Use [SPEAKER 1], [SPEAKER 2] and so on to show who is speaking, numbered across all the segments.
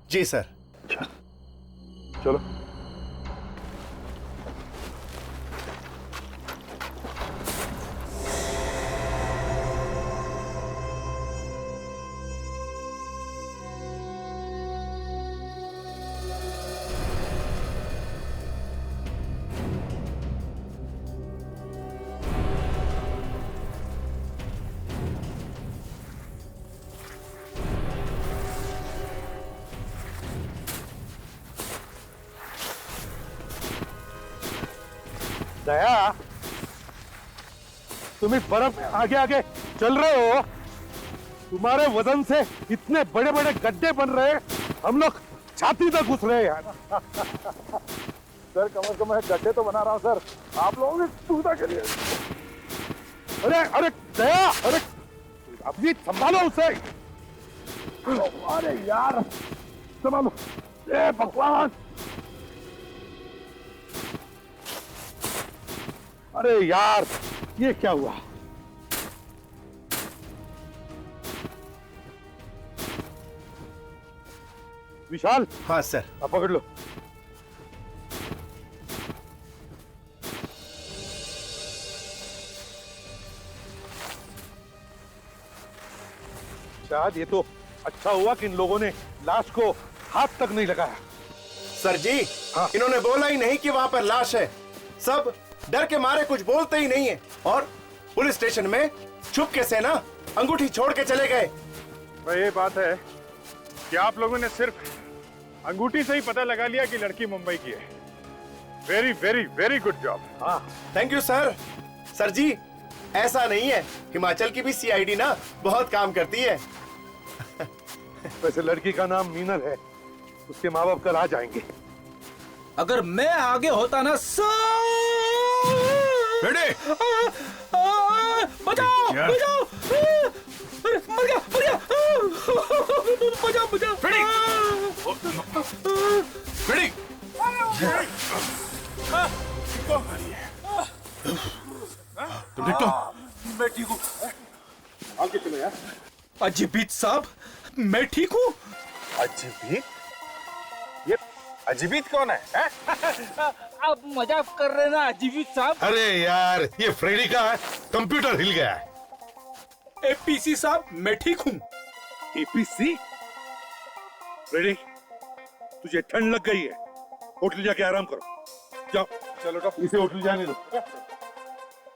[SPEAKER 1] जी sir.
[SPEAKER 2] चलो। दया, तुम इस बर्फ में आगे आगे चल रहे हो। तुम्हारे वजन से इतने बड़े बड़े गड्ढे बन रहे हैं, हम लोग छाती तक घुस रहे हैं यार। सर कम से कम गड्ढे तो बना रहा हूं सर, आप लोगों की सुविधा के लिए। अरे अरे दया, अरे अभी संभालो उसे। अरे यार संभालो। ए भगवान, अरे यार ये क्या हुआ? विशाल।
[SPEAKER 1] हाँ सर।
[SPEAKER 2] अब पकड़ लो। शायद ये तो अच्छा हुआ कि इन लोगों ने लाश को हाथ तक नहीं लगाया।
[SPEAKER 1] सर जी,
[SPEAKER 2] हाँ।
[SPEAKER 1] इन्होंने बोला ही नहीं कि वहां पर लाश है। सब डर के मारे कुछ बोलते ही नहीं है और पुलिस स्टेशन में चुपके से ना अंगूठी छोड़ के चले गए।
[SPEAKER 3] ये बात है कि आप लोगों ने सिर्फ अंगूठी से ही पता लगा लिया कि लड़की मुंबई की है। Very very very good job.
[SPEAKER 1] हाँ थैंक यू सर। सर जी ऐसा नहीं है, हिमाचल की भी सीआईडी ना बहुत काम करती है।
[SPEAKER 2] वैसे लड़की का नाम मीनल है, उसके माँ बाप कल आ जाएंगे।
[SPEAKER 4] अगर मैं आगे होता ना बचाओ बचाओ, मर गया मर गया, बचाओ बचाओ।
[SPEAKER 3] तुम ठीक तो?
[SPEAKER 2] मैं ठीक हूँ। आगे चलो यार।
[SPEAKER 4] अजीबीत साहब, मैं ठीक हूँ।
[SPEAKER 3] अजीबीत? ये अजीबीत कौन है?
[SPEAKER 4] आप मजाक कर रहे ना अजीबीत साहब?
[SPEAKER 5] अरे यार ये फ्रेडी का कंप्यूटर हिल गया है।
[SPEAKER 4] एपीसी साहब मैं ठीक हूँ।
[SPEAKER 2] एपीसी? रेडी? तुझे ठंड लग गई है, होटल जाके आराम करो। जाओ। चलो डॉक्टर, इसे होटल जाने दो।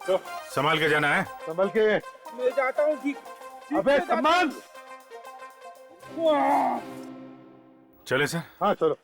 [SPEAKER 2] तो
[SPEAKER 3] संभाल के जाना है।
[SPEAKER 2] संभल के।
[SPEAKER 4] मैं जाता हूँ ठीक।
[SPEAKER 2] अबे सम्मान।
[SPEAKER 3] चले सर।
[SPEAKER 2] हाँ चलो।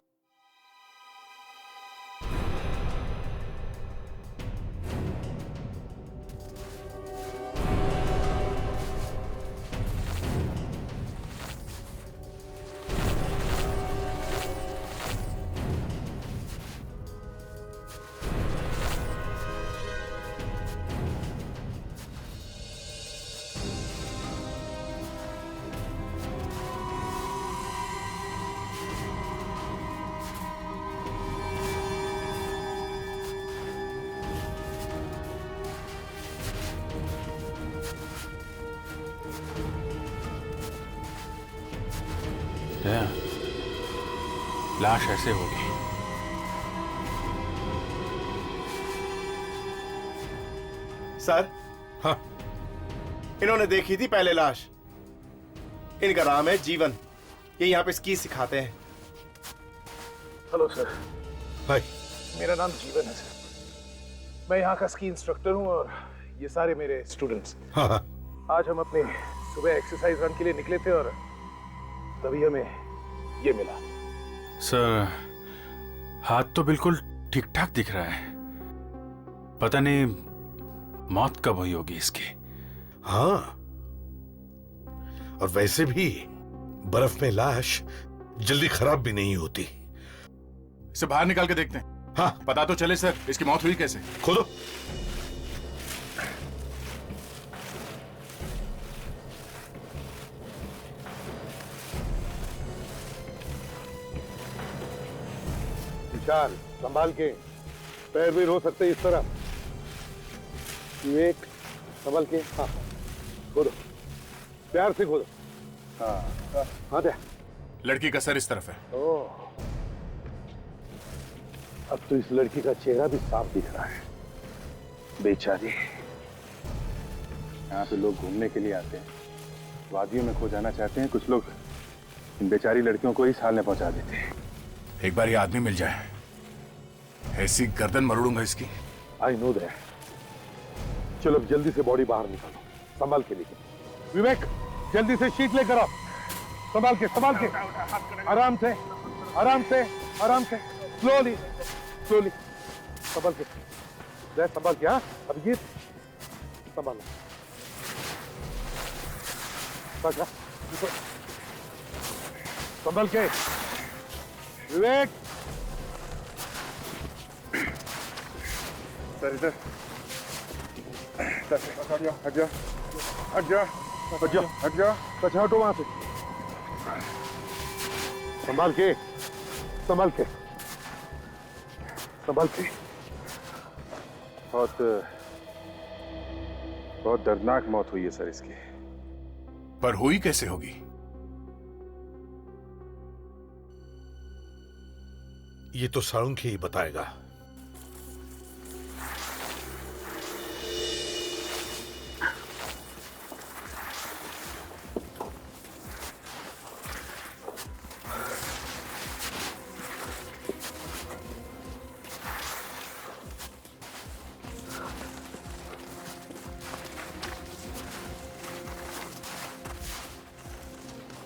[SPEAKER 3] लाश ऐसे होगी।
[SPEAKER 1] सर
[SPEAKER 5] हाँ
[SPEAKER 1] इन्होंने देखी थी पहले लाश। इनका नाम है जीवन, ये यहाँ पे स्की सिखाते हैं।
[SPEAKER 2] हेलो सर,
[SPEAKER 5] भाई
[SPEAKER 2] मेरा नाम जीवन है सर। मैं यहाँ का स्की इंस्ट्रक्टर हूँ और ये सारे मेरे स्टूडेंट्स।
[SPEAKER 5] हाँ हाँ
[SPEAKER 2] आज हम अपने सुबह एक्सरसाइज रन के लिए निकले थे और तभी हमें ये मिला।
[SPEAKER 3] सर हाथ तो बिल्कुल ठीक ठाक दिख रहा है, पता नहीं मौत कब हुई होगी इसकी।
[SPEAKER 5] हाँ, और वैसे भी बर्फ में लाश जल्दी खराब भी नहीं होती।
[SPEAKER 3] इसे बाहर निकाल के देखते हैं।
[SPEAKER 5] हाँ
[SPEAKER 3] पता तो चले सर इसकी मौत हुई कैसे।
[SPEAKER 5] खोलो।
[SPEAKER 2] विशाल संभाल के, पैर भी रो सकते इस तरह। एक संभाल के। हाँ खोदो, प्यार से खोदो। हाँ हाँ दे
[SPEAKER 3] लड़की का सर इस तरफ है।
[SPEAKER 2] ओह, अब तो इस लड़की का चेहरा भी साफ दिख रहा है। बेचारी। यहाँ पे लोग घूमने के लिए आते हैं, वादियों में खो जाना चाहते हैं, कुछ लोग इन बेचारी लड़कियों को ही साल में पहुंचा देते हैं।
[SPEAKER 3] एक बार ये आदमी मिल जाए, ऐसी गर्दन मरोड़ूंगा इसकी।
[SPEAKER 2] I know that. चलो अब जल्दी से बॉडी बाहर निकालो, संभाल के लेके। विवेक, जल्दी से शीट लेकर आओ। संभाल के, संभाल के, आराम से, आराम से, आराम से, स्लोली, स्लोली, संभाल के, संभाल के। हाँ, अभिजीत, संभालो। संभल के। विवेक,
[SPEAKER 3] सर इधर। हट जाओ, हट जाओ, हट जाओ,
[SPEAKER 2] हट जाओ, हट जाओ, कचरा हटो वहां से। संभाल के, संभाल के, संभाल के। बहुत दर्दनाक मौत हुई है सर इसकी।
[SPEAKER 3] पर हुई कैसे होगी?
[SPEAKER 5] ये तो साळुंखे ही बताएगा।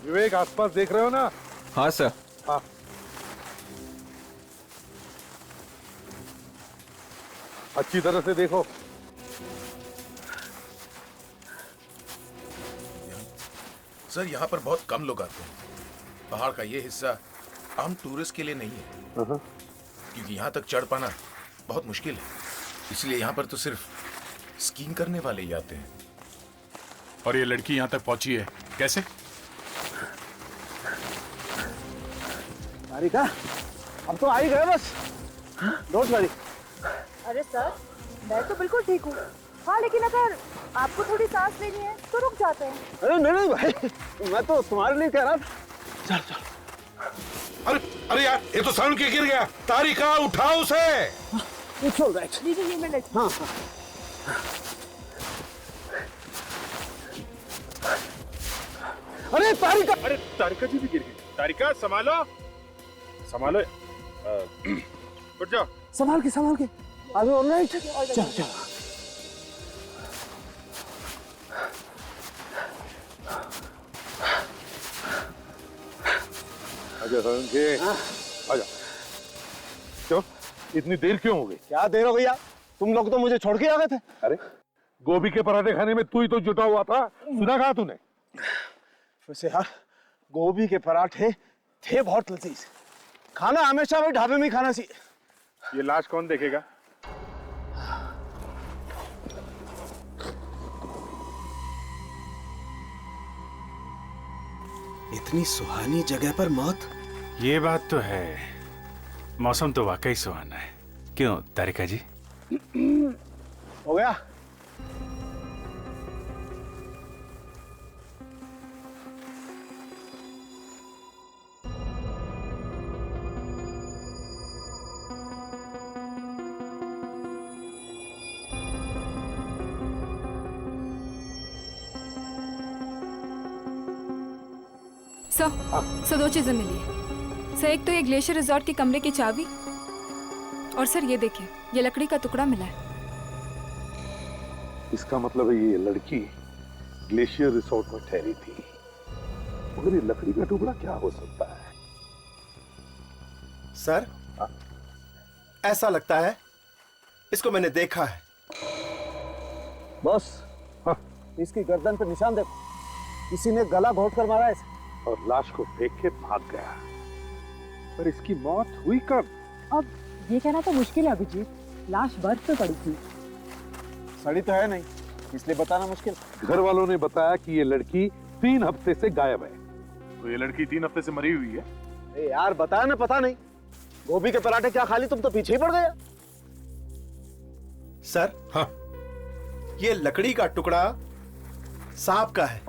[SPEAKER 2] विवेक, आसपास देख रहे हो ना?
[SPEAKER 6] हाँ सर।
[SPEAKER 2] हाँ। अच्छी तरह से देखो।
[SPEAKER 7] सर यहाँ पर बहुत कम लोग आते हैं। पहाड़ का ये हिस्सा आम टूरिस्ट के लिए नहीं है, क्योंकि यहाँ तक चढ़ पाना बहुत मुश्किल है। इसलिए यहाँ पर तो सिर्फ स्कीइंग करने वाले ही आते हैं।
[SPEAKER 3] और ये लड़की यहाँ तक पहुंची है कैसे?
[SPEAKER 8] सारिका, अब तो आ ही गए बस। Don't worry.
[SPEAKER 9] अरे सर, मैं तो बिल्कुल ठीक हूँ। हाँ, लेकिन अगर आपको थोड़ी सांस लेनी है तो रुक जाते हैं।
[SPEAKER 8] अरे नहीं भाई, मैं तो तुम्हारे लिए कह रहा था। चल चल।
[SPEAKER 5] अरे अरे यार, ये तो साळुंखे गिर गया। तारिका, उठाओ उसे।
[SPEAKER 8] It's all right.
[SPEAKER 9] जी ये मैं लेती।
[SPEAKER 8] हाँ। अरे तारिका,
[SPEAKER 3] अरे तारिका जी भी गिर गई। तारिका, संभालो, संभालो। उठ जाओ।
[SPEAKER 8] संभाल के, संभाल के। अभी ऑल राइट। चल चल।
[SPEAKER 2] आजा साळुंखे, आजा। क्यों इतनी देर क्यों हो गई?
[SPEAKER 8] क्या देर हो गई यार? तुम लोग तो मुझे छोड़ के आ गए थे।
[SPEAKER 2] अरे गोभी के पराठे खाने में तू ही तो जुटा हुआ था, सुना कहा तूने?
[SPEAKER 8] वैसे यार, गोभी के पराठे थे बहुत लजीज। खाना हमेशा भाई ढाबे में ही खाना चाहिए।
[SPEAKER 3] ये लाश कौन देखेगा?
[SPEAKER 6] इतनी सुहानी जगह पर मौत।
[SPEAKER 3] ये बात तो है, मौसम तो वाकई सुहाना है। क्यों तारिका जी?
[SPEAKER 8] हो गया?
[SPEAKER 10] सर, दो चीजें मिली है। सर, एक तो ये ग्लेशियर रिजॉर्ट के कमरे की चाबी, और सर ये देखिए, ये लकड़ी का टुकड़ा मिला है।
[SPEAKER 2] इसका मतलब है ये लड़की ग्लेशियर रिसोर्ट में ठहरी थी। मगर ये लकड़ी का टुकड़ा क्या हो सकता है?
[SPEAKER 1] सर, ऐसा लगता है इसको मैंने देखा है।
[SPEAKER 8] बॉस, इसकी गर्दन पे निशान देखो। किसी ने गला घोट कर मारा है इसे।
[SPEAKER 2] और लाश को देख के भाग गया। पर इसकी मौत हुई कब?
[SPEAKER 9] अब ये कहना तो मुश्किल है अभिजीत। लाश बर्फ पे पड़ी थी।
[SPEAKER 8] सड़ी तो है नहीं, इसलिए बताना मुश्किल।
[SPEAKER 2] घर वालों ने बताया कि ये लड़की 3 हफ्ते से गायब है।
[SPEAKER 3] तो ये लड़की 3 हफ्ते से मरी हुई है।
[SPEAKER 8] ए यार, बताया ना, पता नहीं। गोभी के पराठे क्या खा ली, तुम तो पीछे ही पड़ गए।
[SPEAKER 1] सर,
[SPEAKER 5] हाँ,
[SPEAKER 1] ये लकड़ी का टुकड़ा सांप का है,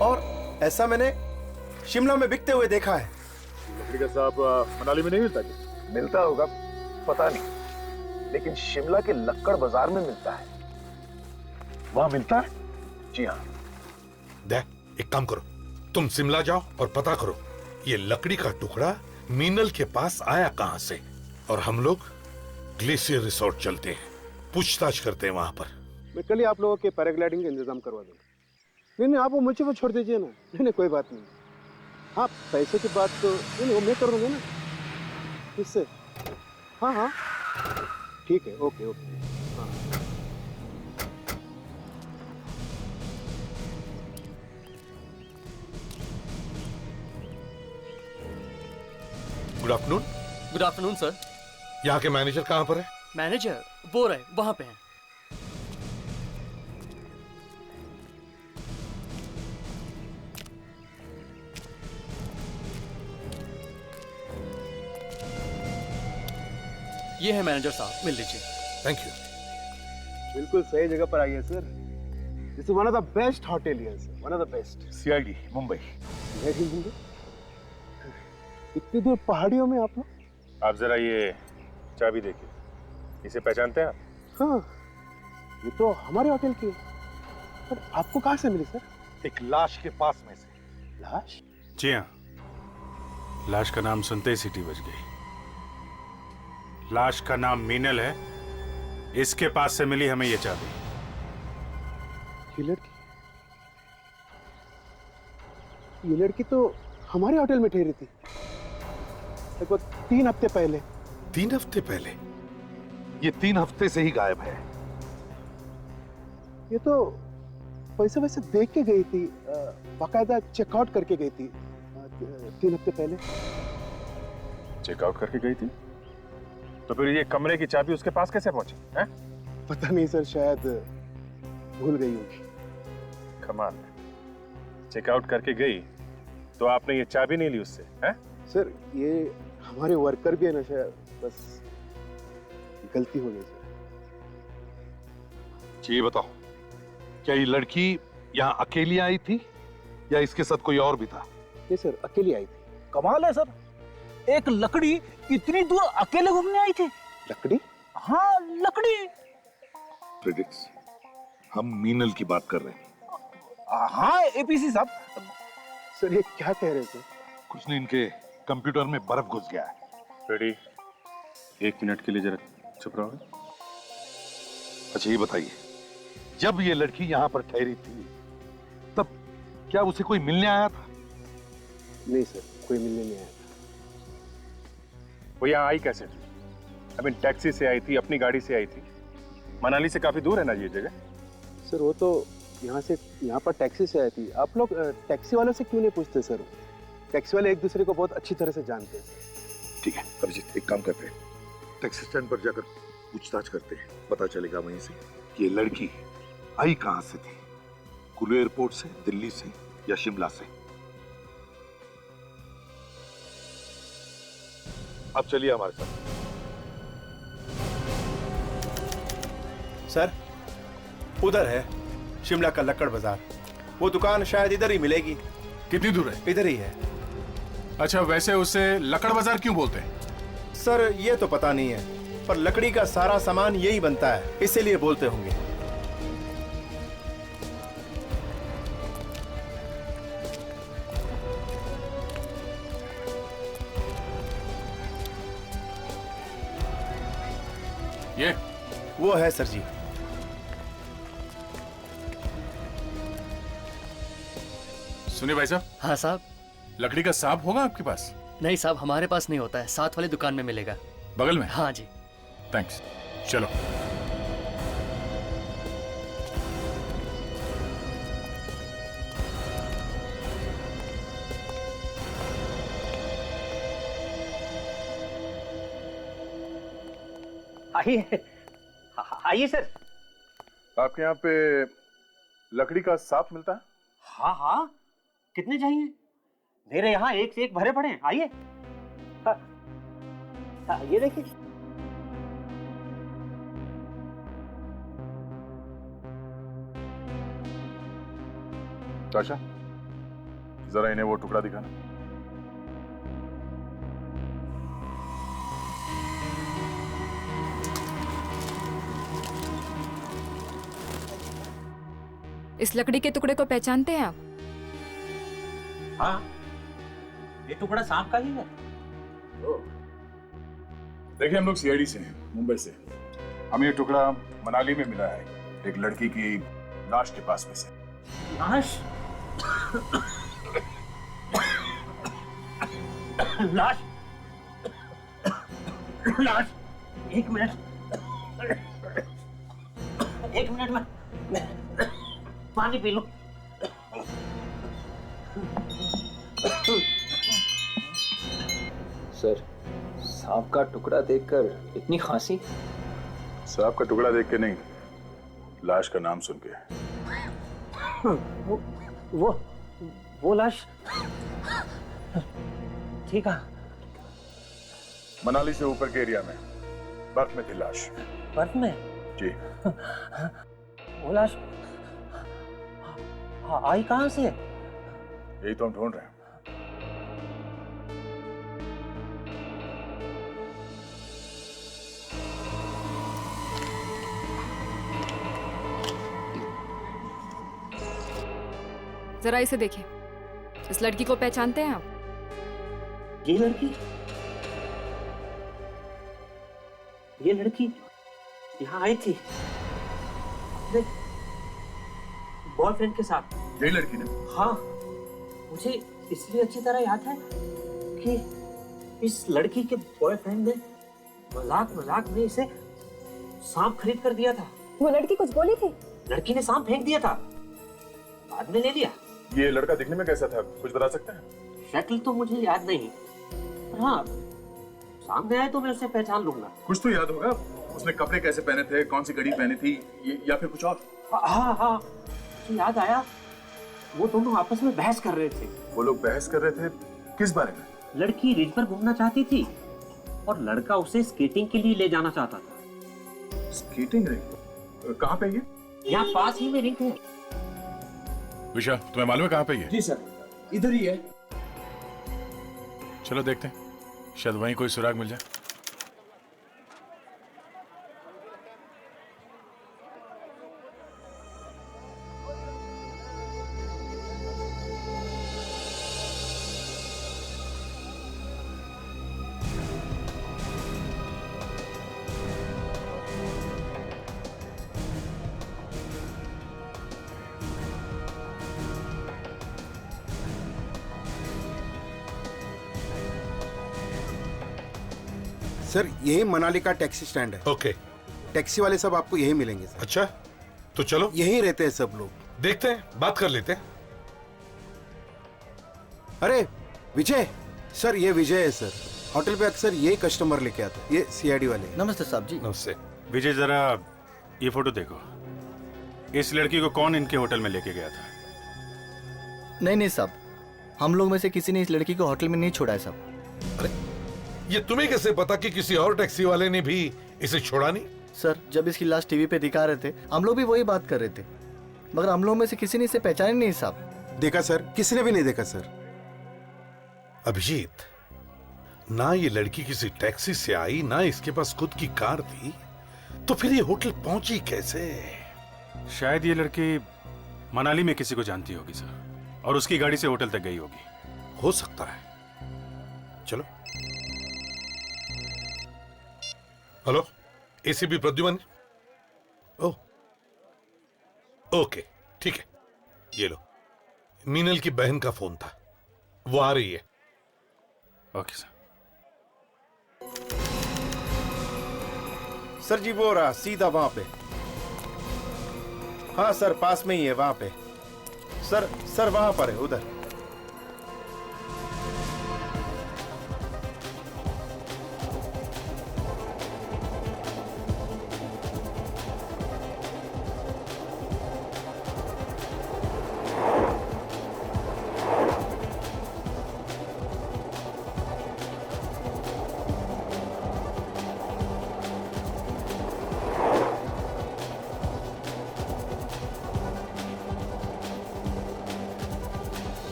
[SPEAKER 1] और ऐसा मैंने शिमला में बिकते हुए देखा है।
[SPEAKER 3] लकड़ी का साहब मनाली में नहीं मिलता क्या?
[SPEAKER 7] मिलता होगा, पता नहीं, लेकिन शिमला के लक्कड़ बाजार में मिलता है।
[SPEAKER 3] वहां मिलता है?
[SPEAKER 7] जी हाँ।
[SPEAKER 5] दे, एक काम करो, तुम शिमला जाओ और पता करो ये लकड़ी का टुकड़ा मीनल के पास आया कहां से, और हम लोग ग्लेशियर रिसोर्ट चलते हैं, पूछताछ करते हैं वहां पर।
[SPEAKER 8] मैं कल ही आप लोगों के पैराग्लाइडिंग का इंतजाम करवा दूंगा। नहीं, आप वो मुझे वो छोड़ दीजिए ना। नहीं, कोई बात नहीं। हाँ, पैसे की बात तो नहीं, वो मैं कर दूंगा ना इससे। हाँ, ठीक है, ओके। हाँ।
[SPEAKER 5] Good afternoon.
[SPEAKER 11] Good afternoon sir.
[SPEAKER 5] यहाँ के मैनेजर कहाँ पर है?
[SPEAKER 11] मैनेजर वो रहे वहां पे हैं। ये है मैनेजर साहब, मिल लीजिए।
[SPEAKER 5] Thank you.
[SPEAKER 8] बिल्कुल सही जगह पर आई है sir. This is one of the best hotel here sir, one of the best.
[SPEAKER 3] CID Mumbai.
[SPEAKER 8] इतनी दूर पहाड़ियों में आप लोग?
[SPEAKER 3] आप जरा ये चाबी देखिए, इसे पहचानते हैं आप?
[SPEAKER 8] हाँ, ये तो हमारे होटल की है। पर आपको कहाँ से मिली सर?
[SPEAKER 2] एक लाश के पास में से।
[SPEAKER 8] लाश?
[SPEAKER 3] जी हाँ, लाश का नाम सुनते ही सीटी बज गई। लाश का नाम मीनल है, इसके पास से मिली हमें ये चाबी।
[SPEAKER 8] ये लड़की तो हमारे होटल में ठहरी थी लगभग 3 हफ्ते पहले।
[SPEAKER 5] 3 हफ्ते पहले?
[SPEAKER 2] ये 3 हफ्ते से ही गायब है।
[SPEAKER 8] ये तो पैसे देख के गई थी, बाकायदा चेकआउट करके गई थी 3 हफ्ते पहले।
[SPEAKER 3] चेकआउट करके गई थी? तो फिर ये कमरे की चाबी उसके पास कैसे पहुंची है?
[SPEAKER 8] पता नहीं सर, शायद भूल गई होगी।
[SPEAKER 3] कमाल है, चेकआउट करके गई तो आपने ये चाबी नहीं ली उससे, हैं?
[SPEAKER 8] सर ये हमारे वर्कर भी है ना, शायद बस गलती हो गई सर।
[SPEAKER 2] ये बताओ, क्या ये लड़की यहाँ अकेली आई थी या इसके साथ कोई और भी था?
[SPEAKER 8] नहीं सर, अकेली आई थी।
[SPEAKER 4] कमाल है सर, एक लकड़ी इतनी दूर अकेले घूमने आई थी।
[SPEAKER 8] लकड़ी?
[SPEAKER 4] हाँ, लकड़ी।
[SPEAKER 2] प्रेडिक्स, हम मीनल की बात कर रहे हैं।
[SPEAKER 4] हाँ APC साहब।
[SPEAKER 8] सर ये क्या कह रहे थे?
[SPEAKER 2] कुछ नहीं, इनके कंप्यूटर में बर्फ घुस गया है।
[SPEAKER 3] रेडी, 1 मिनट के लिए जरा चुप रहोगे?
[SPEAKER 2] अच्छा ये बताइए, जब ये लड़की यहाँ पर ठहरी थी तब क्या उसे कोई मिलने आया था?
[SPEAKER 8] नहीं सर, कोई मिलने नहीं आया था।
[SPEAKER 3] वो यहाँ आई कैसे थी? आई मीन टैक्सी से आई थी, अपनी गाड़ी से आई थी? मनाली से काफी दूर है ना ये जगह?
[SPEAKER 8] सर वो तो यहाँ पर टैक्सी से आई थी। आप लोग टैक्सी वालों से क्यों नहीं पूछते सर? टैक्सी वाले एक दूसरे को बहुत अच्छी तरह से जानते हैं।
[SPEAKER 2] ठीक है अभिजीत, एक काम करते हैं, टैक्सी स्टैंड पर जाकर पूछताछ करते हैं, पता चलेगा वहीं से कि ये लड़की आई कहां से थी, कुल्लू एयरपोर्ट से, दिल्ली से या शिमला से। अब चलिए हमारे साथ।
[SPEAKER 1] सर उधर है शिमला का लक्कड़ बाजार, वो दुकान शायद इधर ही मिलेगी।
[SPEAKER 3] कितनी दूर है?
[SPEAKER 1] इधर ही है।
[SPEAKER 3] अच्छा, वैसे उसे लकड़ बाजार क्यों बोलते हैं?
[SPEAKER 1] सर ये तो पता नहीं है, पर लकड़ी का सारा सामान यही बनता है, इसीलिए बोलते होंगे।
[SPEAKER 3] ये
[SPEAKER 1] वो है सर जी।
[SPEAKER 3] सुनिए भाई साहब।
[SPEAKER 11] हाँ साहब।
[SPEAKER 3] लकड़ी का सांप होगा आपके पास?
[SPEAKER 11] नहीं साहब, हमारे पास नहीं होता है, साथ वाली दुकान में मिलेगा।
[SPEAKER 3] बगल में?
[SPEAKER 11] हाँ जी।
[SPEAKER 3] थैंक्स, चलो।
[SPEAKER 4] आइए सर।
[SPEAKER 3] आपके यहाँ पे लकड़ी का सांप मिलता है?
[SPEAKER 4] हाँ हाँ, कितने चाहिए? मेरे यहाँ एक से एक भरे पड़े हैं। आइए। ये देखिए।
[SPEAKER 3] ताशा, जरा इन्हें वो टुकड़ा दिखाना।
[SPEAKER 10] इस लकड़ी के टुकड़े को पहचानते हैं आप?
[SPEAKER 4] हाँ, ये टुकड़ा सांप का ही है।
[SPEAKER 3] देखिए, हम लोग सीआईडी से हैं, मुंबई से। हमें ये टुकड़ा मनाली में मिला है, एक लड़की की लाश के पास में से।
[SPEAKER 4] लाश? लाश? लाश? एक मिनट में पानी पी लो।
[SPEAKER 6] सर, सांप का टुकड़ा देखकर इतनी खांसी?
[SPEAKER 3] सांप का टुकड़ा देख के नहीं, लाश का नाम सुन के।
[SPEAKER 4] वो लाश ठीक है।
[SPEAKER 3] मनाली से ऊपर के एरिया में बर्फ में थी लाश।
[SPEAKER 4] बर्फ में?
[SPEAKER 3] जी।
[SPEAKER 4] वो लाश आई कहां से?
[SPEAKER 3] यही तो हम ढूंढ रहे हैं।
[SPEAKER 10] जरा इसे देखिए। इस लड़की को पहचानते हैं आप?
[SPEAKER 4] ये लड़की यहाँ आई थी अपने बॉयफ्रेंड के साथ।
[SPEAKER 3] यही लड़की ने?
[SPEAKER 4] हाँ, मुझे इसलिए अच्छी तरह याद है कि इस लड़की के बॉयफ्रेंड ने मजाक में इसे सांप खरीद कर दिया था।
[SPEAKER 9] वो लड़की कुछ बोली थी?
[SPEAKER 4] लड़की ने सांप फेंक दिया था, बाद में ले लिया।
[SPEAKER 3] ये लड़का दिखने में कैसा था, कुछ बता सकते हैं?
[SPEAKER 4] शक्ल तो मुझे याद नहीं, हाँ सामने आए तो मैं उसे पहचान लूंगा।
[SPEAKER 3] कुछ तो याद होगा, उसने कपड़े कैसे पहने थे, कौन सी घड़ी पहनी थी, या फिर कुछ और?
[SPEAKER 4] हाँ, मुझे याद आया, वो दोनों आपस में बहस कर रहे थे।
[SPEAKER 3] वो लोग बहस कर रहे थे किस बारे में?
[SPEAKER 4] लड़की रिज पर घूमना चाहती थी और लड़का उसे स्केटिंग के लिए ले जाना चाहता था।
[SPEAKER 3] Skating ring? कहाँ पे ये?
[SPEAKER 4] यहाँ पास ही में रिंग है।
[SPEAKER 3] विशा, तुम्हें मालूम है कहाँ पे ये?
[SPEAKER 6] जी सर, इधर ही है।
[SPEAKER 3] चलो देखते हैं, शायद वहीं कोई सुराग मिल जाए।
[SPEAKER 1] सर, यही मनाली का टैक्सी स्टैंड है।
[SPEAKER 5] ओके।
[SPEAKER 1] टैक्सी वाले सब आपको यही मिलेंगे सर।
[SPEAKER 5] अच्छा, तो चलो।
[SPEAKER 1] यही रहते हैं सब लोग।
[SPEAKER 5] देखते हैं, बात कर लेते हैं।
[SPEAKER 1] अरे विजय सर, ये विजय है सर। होटल पे अक्सर ये कस्टमर लेके आते हैं। ये सीआईडी वाले।
[SPEAKER 6] नमस्ते साहब जी।
[SPEAKER 5] नमस्ते।
[SPEAKER 3] विजय, जरा ये फोटो देखो। इस लड़की को कौन इनके होटल में लेके गया था?
[SPEAKER 6] नहीं साहब, हम लोग में से किसी ने इस लड़की को होटल में नहीं छोड़ा है साहब।
[SPEAKER 5] अरे, ये तुम्हें कैसे पता कि किसी और टैक्सी वाले ने भी इसे छोड़ा नहीं?
[SPEAKER 6] सर, जब इसकी लाश टीवी पे दिखा रहे थे, हम लोग भी वही बात कर रहे थे, मगर हम लोग में से किसी ने इसे पहचाने नहीं साहब।
[SPEAKER 1] देखा सर, किसी ने भी नहीं देखा सर।
[SPEAKER 5] अभिजीत, ना ये लड़की किसी टैक्सी से आई, ना इसके पास खुद की कार थी, तो फिर ये होटल पहुंची कैसे?
[SPEAKER 3] शायद ये लड़की मनाली में किसी को जानती होगी सर, और उसकी गाड़ी से होटल तक गई होगी।
[SPEAKER 5] हो सकता है। चलो। Hello, ACP Pradyuman. Oh, okay, ठीक है। ये लो, मीनल की बहन का फोन था, वो आ रही है।
[SPEAKER 3] Okay sir.
[SPEAKER 1] सर जी, वो रहा सीधा वहां पे। हाँ सर, पास में ही है वहां पे। सर वहां पर है, उधर।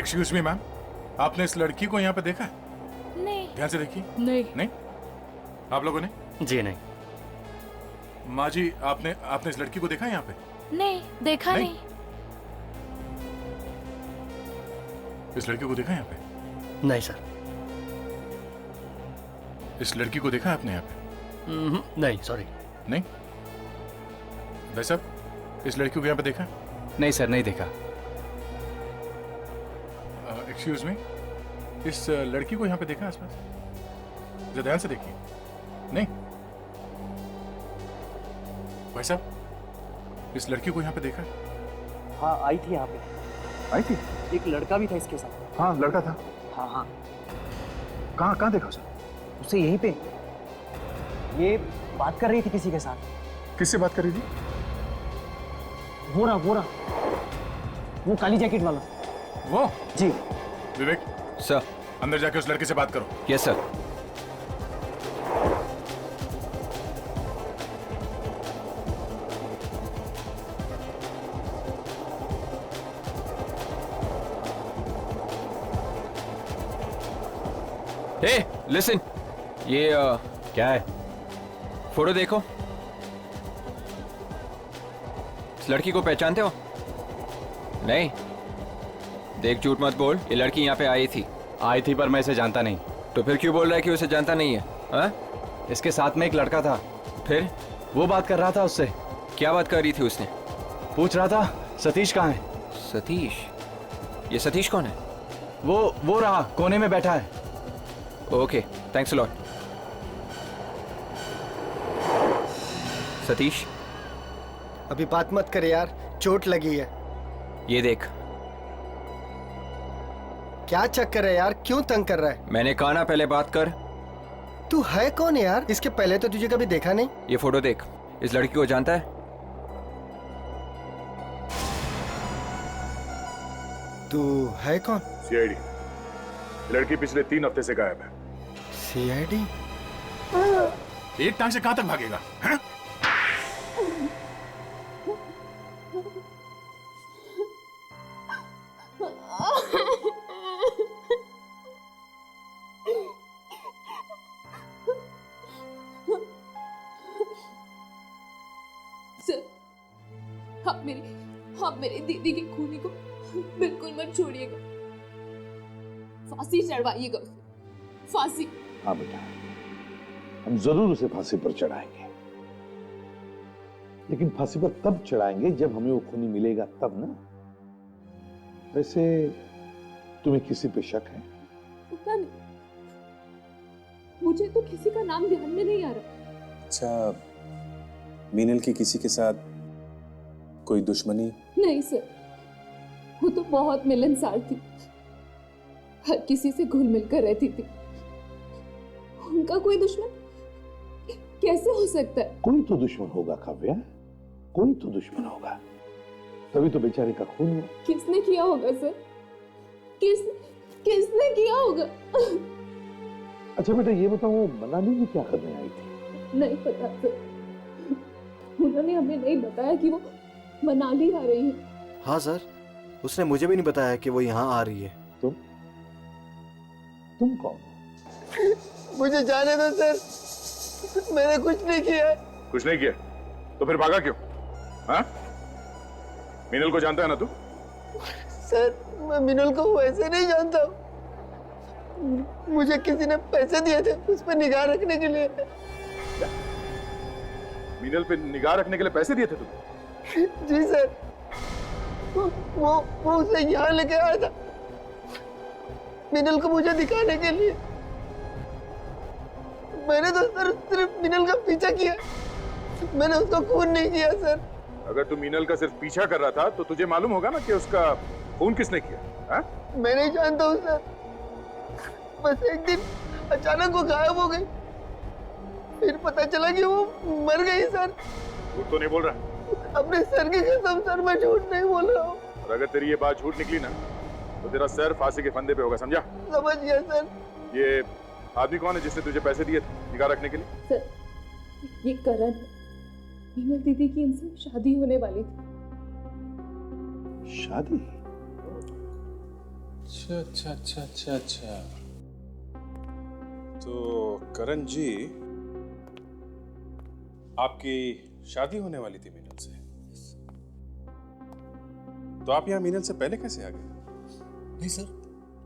[SPEAKER 3] एक्सक्यूज मी मैम, आपने इस लड़की को यहाँ पे देखा है?
[SPEAKER 9] नहीं।
[SPEAKER 7] ध्यान से देखिए।
[SPEAKER 9] नहीं।
[SPEAKER 7] नहीं? आप लोगों ने?
[SPEAKER 11] जी नहीं।
[SPEAKER 7] माँ जी, आपने इस लड़की को देखा है यहाँ पे?
[SPEAKER 9] नहीं, देखा नहीं।
[SPEAKER 7] इस लड़की को देखा है यहाँ पे?
[SPEAKER 11] नहीं सर।
[SPEAKER 7] इस लड़की को देखा है आपने यहाँ पे?
[SPEAKER 11] नहीं, सॉरी।
[SPEAKER 7] नहीं? भाई साहब, इस लड़की को यहाँ पे देखा?
[SPEAKER 12] नहीं सर, नहीं देखा।
[SPEAKER 7] एक्सक्यूज मी, इस लड़की को यहाँ पे देखा आसपास? जरा ध्यान से देखिए। नहीं? भाई साहब, इस लड़की को यहाँ पे देखा?
[SPEAKER 4] हाँ, आई थी यहाँ पे।
[SPEAKER 7] आई थी?
[SPEAKER 4] एक लड़का भी था इसके साथ।
[SPEAKER 7] हाँ, लड़का था।
[SPEAKER 4] हाँ हाँ।
[SPEAKER 7] कहाँ देखा उसे?
[SPEAKER 4] उसे यहीं पे, ये बात कर रही थी किसी के साथ।
[SPEAKER 7] किससे बात कर रही थी?
[SPEAKER 4] वो रहा, वो काली जैकेट वाला।
[SPEAKER 7] वो?
[SPEAKER 4] जी।
[SPEAKER 7] विवेक
[SPEAKER 12] सर,
[SPEAKER 7] अंदर जाके उस लड़के से बात करो।
[SPEAKER 12] Yes sir. हे लिसन, ये क्या है? फोटो देखो। इस लड़की को पहचानते हो? नहीं? देख, झूठ मत बोल, ये लड़की यहाँ पे आई थी पर मैं इसे जानता नहीं। तो फिर क्यों बोल रहा है कि उसे जानता नहीं है? हाँ? इसके साथ में एक लड़का था। फिर? वो बात कर रहा था उससे। क्या बात कर रही थी उसने? पूछ रहा था सतीश कहाँ है। सतीश? ये सतीश कौन है? वो रहा, कोने में बैठा है। Okay, thanks a lot. Satish,
[SPEAKER 6] अभी बात मत कर यार, चोट लगी है।
[SPEAKER 12] ये देख।
[SPEAKER 6] क्या चक्कर है यार, क्यों तंग कर रहा है?
[SPEAKER 12] मैंने कहा ना पहले बात कर।
[SPEAKER 6] तू है कौन यार? इसके पहले तो तुझे कभी देखा नहीं।
[SPEAKER 12] ये फोटो देख, इस लड़की को जानता है?
[SPEAKER 6] तू है कौन?
[SPEAKER 3] सीआईडी। लड़की पिछले 3 हफ्ते से गायब है।
[SPEAKER 6] सीआईडी?
[SPEAKER 7] एक टांग से कहां तक भागेगा? है?
[SPEAKER 9] आप मेरी दीदी की खूनी को बिल्कुल मत छोड़िएगा, फांसी चढ़वाइएगा उसे, फांसी।
[SPEAKER 2] हाँ बेटा, हम जरूर उसे फांसी पर चढ़ाएंगे, लेकिन फांसी पर तब चढ़ाएंगे जब हमें वो खूनी मिलेगा, तब ना। वैसे तुम्हें किसी पे शक है?
[SPEAKER 9] पता नहीं, मुझे तो किसी का नाम ध्यान में नहीं आ रहा।
[SPEAKER 13] अच्छा, मीनल की किसी के साथ कोई दुश्मनी?
[SPEAKER 9] नहीं सर, वो तो बहुत मिलनसार थी, हर किसी से घुल मिलकर रहती थी। उनका कोई दुश्मन कैसे हो सकता है?
[SPEAKER 2] कोई तो दुश्मन होगा काव्या, कोई तो दुश्मन होगा, तभी तो बेचारे का खून हुआ।
[SPEAKER 9] किसने किया होगा सर? किसने किया होगा?
[SPEAKER 2] अच्छा बेटा, ये बताओ मनाली में क्या करने आई थी?
[SPEAKER 9] नहीं पता सर, उन्होंने हमें नहीं बताया कि वो मनाली आ रही है।
[SPEAKER 6] हाँ सर, उसने मुझे भी नहीं बताया कि वो यहाँ आ रही है।
[SPEAKER 2] तुम कौन?
[SPEAKER 6] मुझे जाने दो सर, मैंने कुछ नहीं किया।
[SPEAKER 3] कुछ नहीं किया तो फिर भागा क्यों? हाँ? मीनल को जानता है ना तू?
[SPEAKER 6] सर, मैं मीनल को वैसे नहीं जानता, मुझे किसी ने पैसे दिए थे उस पर निगाह रखने के लिए।
[SPEAKER 3] मीनल पे निगाह रखने के लिए पैसे दिए थे तुम?
[SPEAKER 6] जी सर, वो उसे यहाँ लेके आया था मीनल को मुझे दिखाने के लिए। मैंने तो सर सिर्फ मीनल का पीछा किया, मैंने उसको खून नहीं किया सर।
[SPEAKER 3] अगर तू मीनल का सिर्फ पीछा कर रहा था तो तुझे मालूम होगा ना कि उसका खून किसने किया? हा?
[SPEAKER 6] मैं नहीं जानता हूँ सर, बस एक दिन अचानक वो गायब हो गई, फिर पता चला कि वो मर गई सर।
[SPEAKER 3] झूठ तो नहीं बोल रहा?
[SPEAKER 6] अपने सर की कसम सर, मैं झूठ नहीं बोल रहा हूँ।
[SPEAKER 3] और अगर तेरी ये बात झूठ निकली ना तो तेरा सर फांसी के फंदे पे होगा, समझा?
[SPEAKER 6] समझ गया सर।
[SPEAKER 3] ये आदमी कौन है जिसने तुझे पैसे दिए थे निगाह रखने के लिए?
[SPEAKER 9] सर, ये करण है, मीनल दीदी की इनसे शादी होने वाली थी।
[SPEAKER 2] शादी?
[SPEAKER 13] अच्छा अच्छा अच्छा अच्छा अच्छा। तो करण जी, आपकी शादी होने वाली थी मीनल से, तो आप यहाँ मीनल से पहले कैसे आ गए?
[SPEAKER 14] नहीं सर,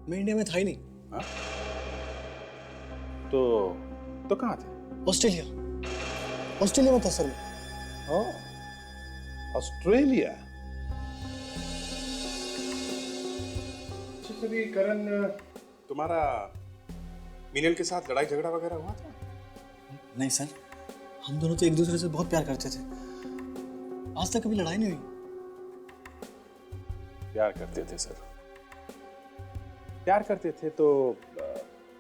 [SPEAKER 14] मैं इंडिया में था ही नहीं।
[SPEAKER 13] हाँ? तो कहाँ थे?
[SPEAKER 14] ऑस्ट्रेलिया में था सर मैं।
[SPEAKER 2] ऑस्ट्रेलिया?
[SPEAKER 13] कभी करण तुम्हारा मीनल के साथ लड़ाई झगड़ा वगैरह हुआ था?
[SPEAKER 14] नहीं सर, हम दोनों तो एक दूसरे से बहुत प्यार करते थे, आज तक कभी लड़ाई नहीं हुई।
[SPEAKER 13] प्यार करते थे सर, प्यार करते थे तो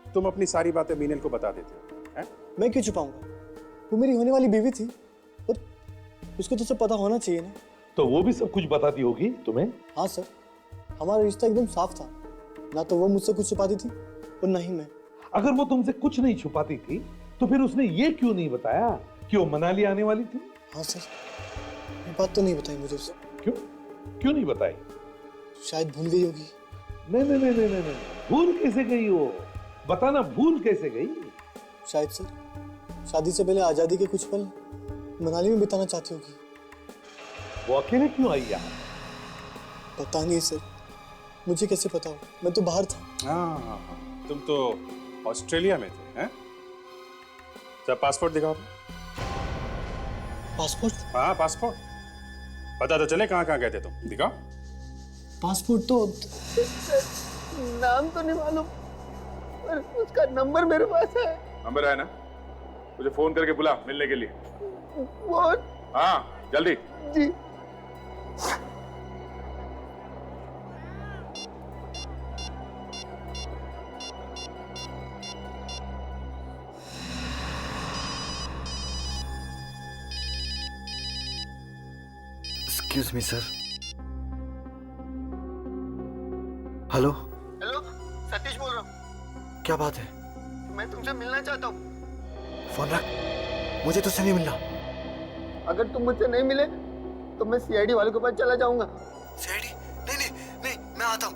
[SPEAKER 13] तुम अपनी सारी बातें मीनल को बता देते हैं?
[SPEAKER 14] मैं क्यों छुपाऊंगा? वो मेरी होने वाली बीवी थी और उसको तो सब पता होना चाहिए ना।
[SPEAKER 2] तो वो भी सब कुछ बताती होगी तुम्हें?
[SPEAKER 14] हाँ सर, हमारा रिश्ता एकदम साफ था, ना तो वो मुझसे कुछ छुपाती थी और ना ही मैं।
[SPEAKER 2] अगर वो तुमसे कुछ नहीं छुपाती थी तो फिर उसने ये क्यों नहीं बताया कि वो मनाली आने वाली थी?
[SPEAKER 14] हाँ सर, ये बात तो नहीं बताई मुझे उससे।
[SPEAKER 2] क्यों नहीं बताई?
[SPEAKER 14] शायद भूल गई होगी।
[SPEAKER 2] नहीं, भूल कैसे गई वो? बताना, भूल कैसे गई?
[SPEAKER 14] शायद सर, शादी से पहले आजादी के कुछ पल मनाली में बिताना चाहती होगी।
[SPEAKER 2] वो अकेले क्यों आई यहाँ?
[SPEAKER 14] पता नहीं सर, मुझे कैसे पता हो, मैं तो बाहर था।
[SPEAKER 13] हाँ, तुम तो ऑस्ट्रेलिया में थे, हैं? जब पासपोर्ट दिखाओ।
[SPEAKER 14] पासपोर्ट?
[SPEAKER 13] हाँ, पासपोर्ट। पता तो चले कहाँ गए थे तुम, दिखाओ।
[SPEAKER 14] पासपोर्ट तो
[SPEAKER 6] नाम तो नहीं मालूम, पर उसका नंबर मेरे पास है।
[SPEAKER 3] नंबर है ना? मुझे फोन करके बुला मिलने के लिए।
[SPEAKER 6] फोन?
[SPEAKER 3] हाँ, जल्दी।
[SPEAKER 6] जी।
[SPEAKER 14] Excuse me sir. Hello,
[SPEAKER 6] Satish बोल रहा हूँ।
[SPEAKER 14] क्या बात है?
[SPEAKER 6] मैं तुमसे मिलना चाहता हूँ।
[SPEAKER 14] फोन रख, मुझे तुझसे नहीं मिलना।
[SPEAKER 6] अगर तुम मुझसे नहीं मिले तो मैं सीआईडी वाले के पास चला जाऊंगा।
[SPEAKER 14] सीआईडी? नहीं, मैं आता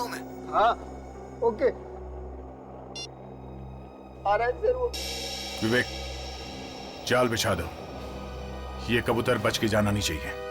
[SPEAKER 14] हूँ मैं।
[SPEAKER 6] हाँ, ओके। आ रहा है सर वो।
[SPEAKER 7] विवेक, जाल बिछा दो, ये कबूतर बच के जाना नहीं चाहिए।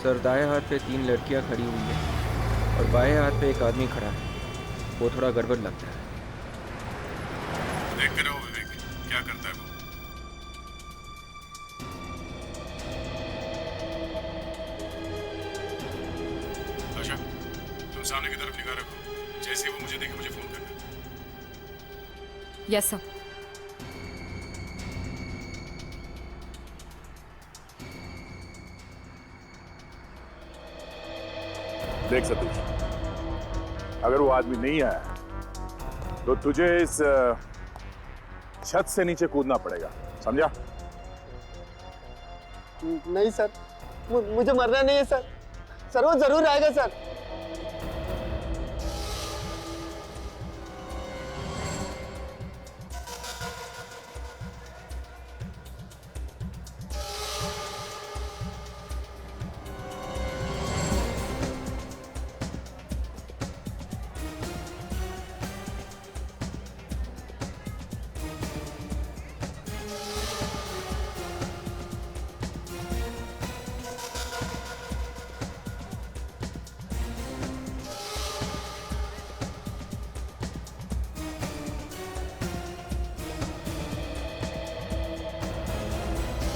[SPEAKER 12] सर, दाएं हाथ पे 3 लड़कियां खड़ी हुई हैं और बाएं हाथ पे एक आदमी खड़ा है। वो थोड़ा गड़बड़ लगता है।
[SPEAKER 7] देखते रहो विवेक, क्या करता है वो। अच्छा, तुम सामने की तरफ निगाह रखो, जैसे वो मुझे देखे मुझे फोन करना।
[SPEAKER 10] Yes sir.
[SPEAKER 3] देख सतीश, अगर वो आदमी नहीं आया तो तुझे इस छत से नीचे कूदना पड़ेगा, समझा?
[SPEAKER 6] नहीं सर, मुझे मरना नहीं है सर। सर वो जरूर आएगा सर।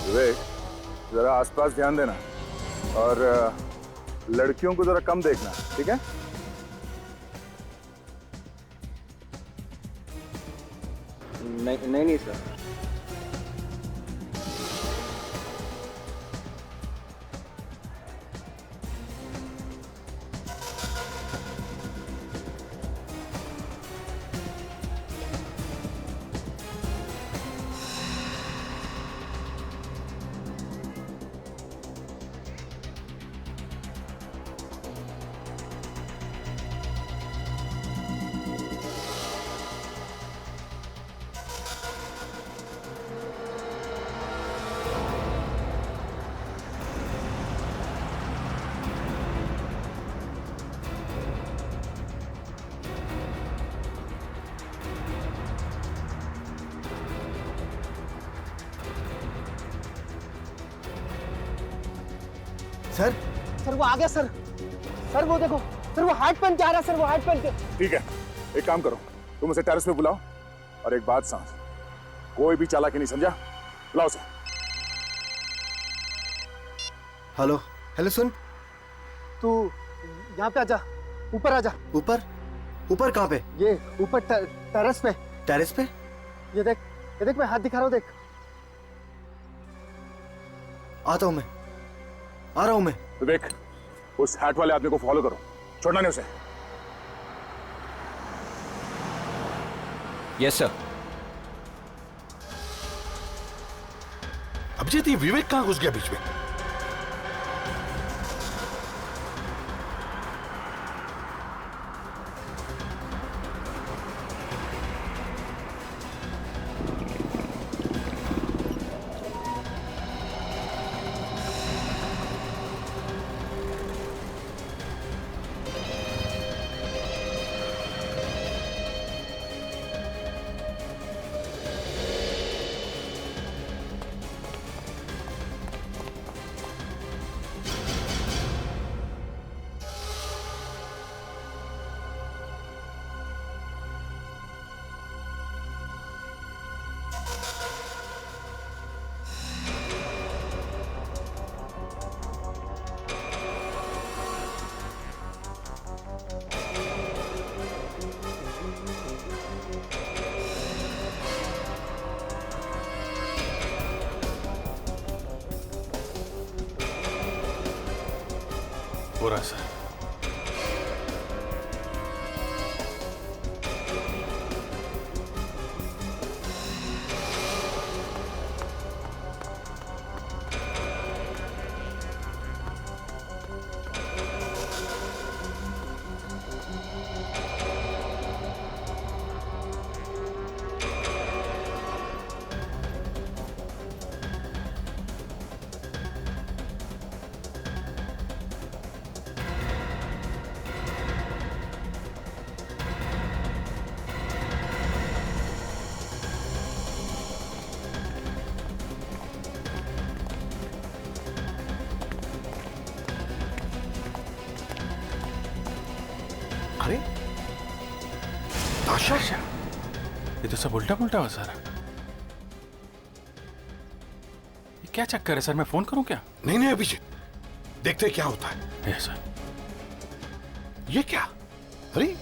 [SPEAKER 3] विवेक, जरा आसपास ध्यान देना और लड़कियों को जरा कम देखना, ठीक है?
[SPEAKER 12] नहीं सर।
[SPEAKER 6] सर सर वो आ गया सर। सर वो देखो सर, वो हार्ट पहन के आ रहा है सर, वो हार्ट पहन के।
[SPEAKER 3] ठीक है, एक काम करो, तुम उसे टेरेस पे बुलाओ और एक बात सांस, कोई भी चालाकी नहीं समझा, बुलाओ उसे।
[SPEAKER 6] हेलो हेलो, सुन तू यहाँ पे आजा, ऊपर आजा। ऊपर? ऊपर कहाँ पे? ये ऊपर टेरेस पे। टेरेस पे? ये देख मैं हाथ दिखा रहा हूँ, देख। आता हूँ मैं, आ रहा हूँ मैं।
[SPEAKER 3] तो देख, उस हैट वाले आदमी को फॉलो करो, छोड़ना नहीं उसे।
[SPEAKER 12] Yes sir.
[SPEAKER 5] अभिजीत, ये विवेक कहाँ घुस गया बीच में?
[SPEAKER 7] हो रहा सर।
[SPEAKER 5] अरे ताशा,
[SPEAKER 7] ये तो सब उल्टा पुल्टा हो सर। ये क्या चक्कर है सर, मैं फोन करूं क्या?
[SPEAKER 5] नहीं नहीं अभिजीत, देखते क्या होता है।
[SPEAKER 7] Yes sir.
[SPEAKER 5] ये क्या? अरे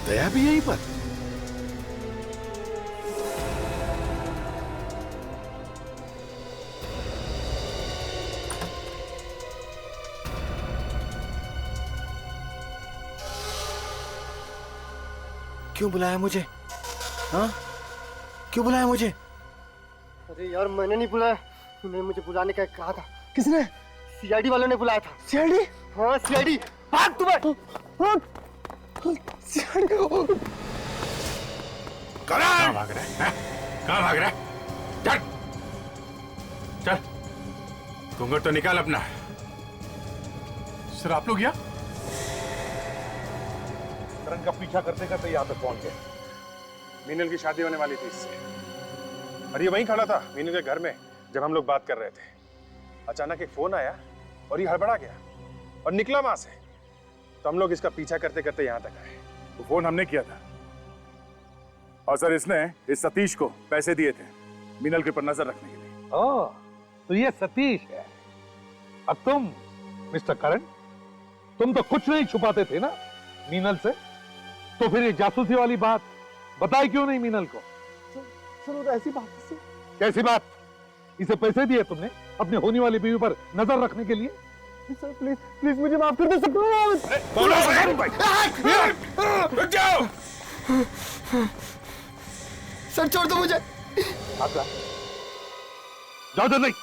[SPEAKER 5] दया भी यहीं पर।
[SPEAKER 6] क्यों बुलाया मुझे? हाँ, क्यों बुलाया मुझे? अरे यार, मैंने नहीं बुलाया, तूने मुझे बुलाने का कहा था। किसने? सीआईडी वालों ने बुलाया था। सीआईडी? हाँ सीआईडी। भाग तुम्हें। सीआईडी।
[SPEAKER 7] कहाँ भाग रहा है? कहाँ भाग रहा है? चल चल, घूंघट तो निकाल अपना। सर आप लोग यहाँ?
[SPEAKER 2] करण का पीछा करते करते यहाँ पे पहुंच गए।
[SPEAKER 13] मीनल की शादी होने वाली थी इससे, और ये वहीं खड़ा था मीनल के घर में जब हम लोग बात कर रहे थे। अचानक एक फोन आया और ये हड़बड़ा गया और निकला वहां से। तो हम लोग इसका पीछा करते करते यहाँ तक आए।
[SPEAKER 3] तो फोन हमने किया था और सर इसने इस सतीश को पैसे दिए थे मीनल के ऊपर नजर रखने के लिए।
[SPEAKER 2] ओह, तो ये सतीश है। अब तुम मिस्टर करण, तुम तो कुछ नहीं छुपाते थे ना मीनल से, तो फिर ये जासूसी वाली बात बताई क्यों नहीं मीनल को?
[SPEAKER 6] सर ऐसी बात है।
[SPEAKER 2] कैसी बात? इसे पैसे दिए तुमने अपनी होने वाली बीवी पर नजर रखने के लिए?
[SPEAKER 6] सर प्लीज प्लीज मुझे माफ कर दो सर।
[SPEAKER 7] रुक जाओ
[SPEAKER 6] सर, छोड़ दो मुझे।
[SPEAKER 2] जाओ नहीं।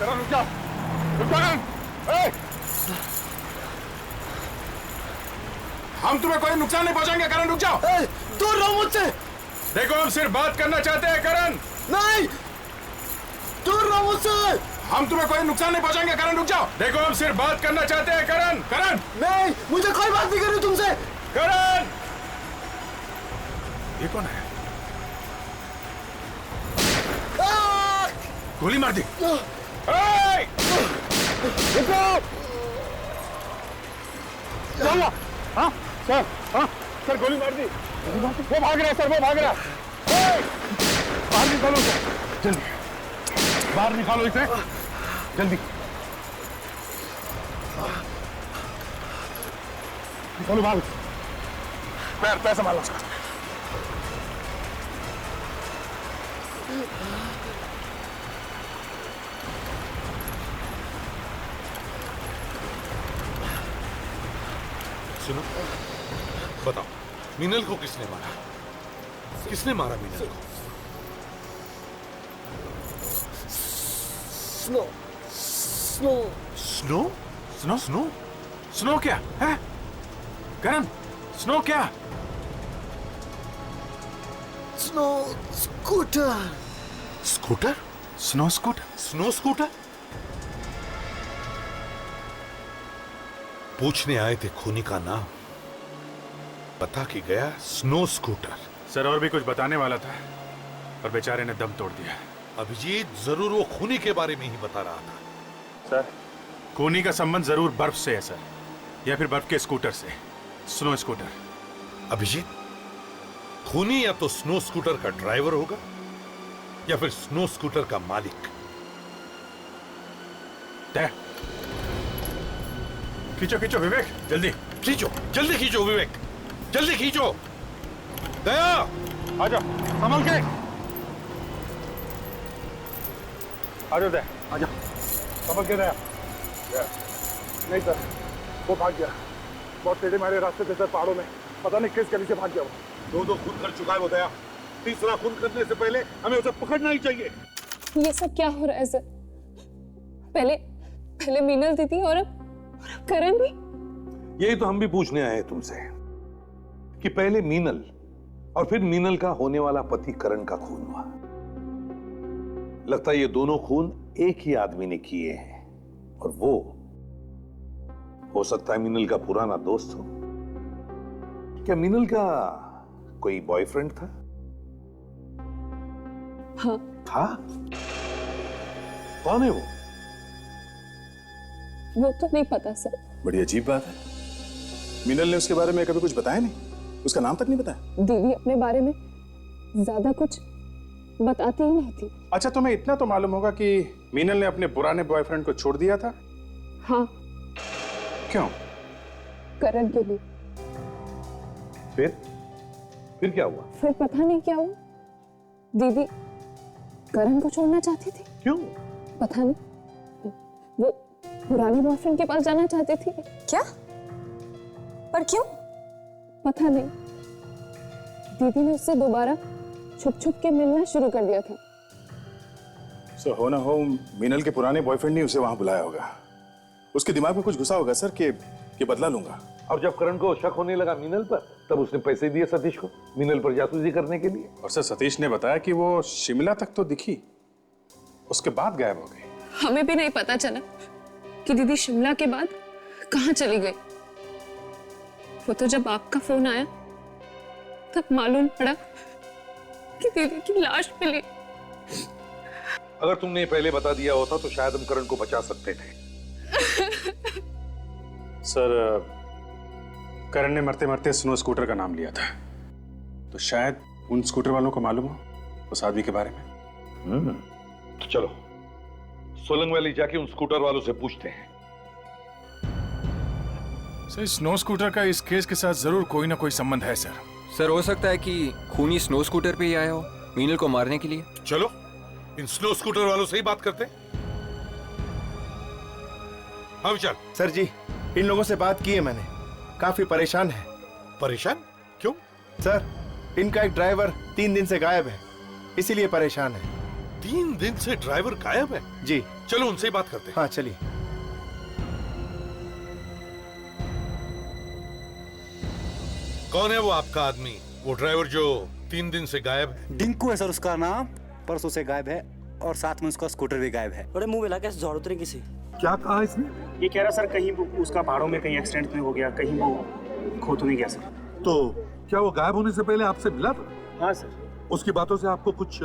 [SPEAKER 2] करण रुक जा, करण।
[SPEAKER 7] हम तुम्हें कोई नुकसान नहीं पहुंचाएंगे करण, रुक जाओ।
[SPEAKER 6] दूर रहो मुझसे।
[SPEAKER 7] देखो हम सिर्फ बात करना चाहते हैं करण।
[SPEAKER 6] नहीं, दूर रहो मुझसे।
[SPEAKER 7] हम तुम्हें कोई नुकसान नहीं पहुंचाएंगे करण, रुक जाओ। देखो हम सिर्फ बात करना चाहते हैं करण। करण
[SPEAKER 6] नहीं, मुझे कोई बात नहीं करनी तुमसे।
[SPEAKER 7] करण, ये कौन है? गोली मार दी।
[SPEAKER 2] हाँ सर, हाँ सर, गोली मार दी। वो भाग रहा है सर, वो भाग रहा है। बाहर निकालो इसे, जल्दी बाहर निकालो इसे, जल्दी निकालो बाहर। पैर संभालो उसका।
[SPEAKER 5] सुनो, बताओ मीनल को किसने मारा? किसने मारा मीनल को?
[SPEAKER 6] Snow snow
[SPEAKER 7] snow snow snow snow क्या है? करण, स्नो क्या?
[SPEAKER 6] Snow scooter.
[SPEAKER 7] Scooter? Snow scooter?
[SPEAKER 5] Snow scooter? पूछने आए थे खूनी का नाम, बता के गया स्नो स्कूटर।
[SPEAKER 13] सर और भी कुछ बताने वाला था और बेचारे ने दम तोड़ दिया।
[SPEAKER 5] अभिजीत जरूर वो खूनी के बारे में ही बता रहा था।
[SPEAKER 13] सर, खूनी का संबंध जरूर बर्फ से है सर, या फिर बर्फ के स्कूटर से, स्नो स्कूटर।
[SPEAKER 5] अभिजीत, खूनी या तो स्नो स्कूटर का ड्राइवर होगा या फिर स्नो स्कूटर का मालिक।
[SPEAKER 13] तय। खींचो खींचो विवेक, जल्दी
[SPEAKER 5] खींचो, जल्दी खींचो विवेक, जल्दी खींचो। दया,
[SPEAKER 2] आजा, संभल के आजा। दया, आजा, संभल के दया। नहीं सर, वो भाग गया। बहुत टेढ़े मारे रास्ते थे सर, पहाड़ों में, पता नहीं किस गली से भाग गया वो। दो खून कर चुका है वो दया। तीसरा खून करने से पहले हमें उसे पकड़ना ही चाहिए।
[SPEAKER 9] ये सब क्या हो रहा है सर? पहले मीनल दीदी और अब करण भी।
[SPEAKER 5] यही तो हम भी पूछने आए हैं तुमसे कि पहले मीनल और फिर मीनल का होने वाला पति करण का खून हुआ। लगता है ये दोनों खून एक ही आदमी ने किए हैं, और वो हो सकता है मीनल का पुराना दोस्त हो। क्या मीनल का कोई बॉयफ्रेंड था?
[SPEAKER 9] हाँ।
[SPEAKER 5] था? कौन है वो?
[SPEAKER 9] वो तो नहीं पता सर।
[SPEAKER 3] बड़ी अजीब बात है, मीनल ने उसके बारे में कभी कुछ बताया नहीं, उसका नाम तक नहीं बताया।
[SPEAKER 9] दीदी अपने बारे में ज्यादा कुछ बताती ही नहीं थी।
[SPEAKER 13] अच्छा, तुम्हें इतना तो मालूम होगा कि मीनल ने अपने पुराने बॉयफ्रेंड को छोड़ दिया था?
[SPEAKER 9] हाँ।
[SPEAKER 13] क्यों?
[SPEAKER 9] करण के लिए।
[SPEAKER 5] फिर क्या हुआ?
[SPEAKER 9] फिर पता नहीं क्या हुआ, दीदी करण को छोड़ना चाहती थी।
[SPEAKER 5] क्यों?
[SPEAKER 9] पता नहीं, वो पुराने बॉयफ्रेंड के पास जाना चाहती थी।
[SPEAKER 10] क्या? पर क्यों?
[SPEAKER 9] पता नहीं, दीदी ने उससे दोबारा छुप छुप के मिलना शुरू कर दिया था।
[SPEAKER 3] सो हो ना हो मीनल के पुराने बॉयफ्रेंड ने उसे वहां बुलाया होगा। उसके दिमाग में कुछ घुसा होगा सर कि बदला लूंगा।
[SPEAKER 5] और जब करण को शक होने लगा मीनल पर, तब उसने पैसे दिए सतीश को मीनल पर जासूसी करने के लिए।
[SPEAKER 13] और सर सतीश ने बताया कि वो शिमला तक तो दिखी, उसके बाद गायब हो गई।
[SPEAKER 9] हमें भी नहीं पता चला कि दीदी शिमला के बाद कहाँ चली गई। वो तो जब आपका फोन आया तब मालूम पड़ा कि दीदी की लाश मिली।
[SPEAKER 5] अगर तुमने पहले बता दिया होता तो शायद हम करण को बचा सकते थे।
[SPEAKER 13] सर, करण ने मरते मरते स्नो स्कूटर का नाम लिया था, तो शायद उन स्कूटर वालों को मालूम हो उस आदमी के बारे में।
[SPEAKER 5] तो चलो सोलंग वैली जाके उन स्कूटर वालों से पूछते हैं।
[SPEAKER 13] सर, स्नो स्कूटर का इस केस के साथ जरूर कोई ना कोई संबंध है सर।
[SPEAKER 12] सर, हो सकता है कि खूनी स्नो स्कूटर पे ही आया हो मीनल को मारने के लिए।
[SPEAKER 5] चलो इन स्नो स्कूटर वालों से ही बात करते हैं। हाँ विशाल।
[SPEAKER 1] सर जी, इन लोगों से बात की है मैंने, काफी परेशान है।
[SPEAKER 5] परेशान? क्यों?
[SPEAKER 1] सर, इनका एक ड्राइवर 3 दिन से गायब है, इसीलिए परेशान है।
[SPEAKER 5] 3 दिन से ड्राइवर गायब है।
[SPEAKER 1] जी
[SPEAKER 5] चलो उनसे ही बात करते हैं।
[SPEAKER 1] हाँ चलिए।
[SPEAKER 5] कौन है वो आपका आदमी, वो ड्राइवर जो 3 दिन से गायब है?
[SPEAKER 14] डिंकू है सर उसका नाम, परसों से गायब है और साथ में उसका स्कूटर भी गायब है।
[SPEAKER 4] बड़े मुंह मिला के झोड़ उतरे किसी।
[SPEAKER 2] क्या कहा इसने?
[SPEAKER 15] ये कह रहा सर कहीं उसका पहाड़ों में कहीं एक्सीडेंट में हो गया, कहीं वो खो तो नहीं गया सर।
[SPEAKER 2] तो क्या वो गायब होने से पहले आपसे मिला था?
[SPEAKER 15] हाँ सर।
[SPEAKER 2] उसकी बातों से आपको कुछ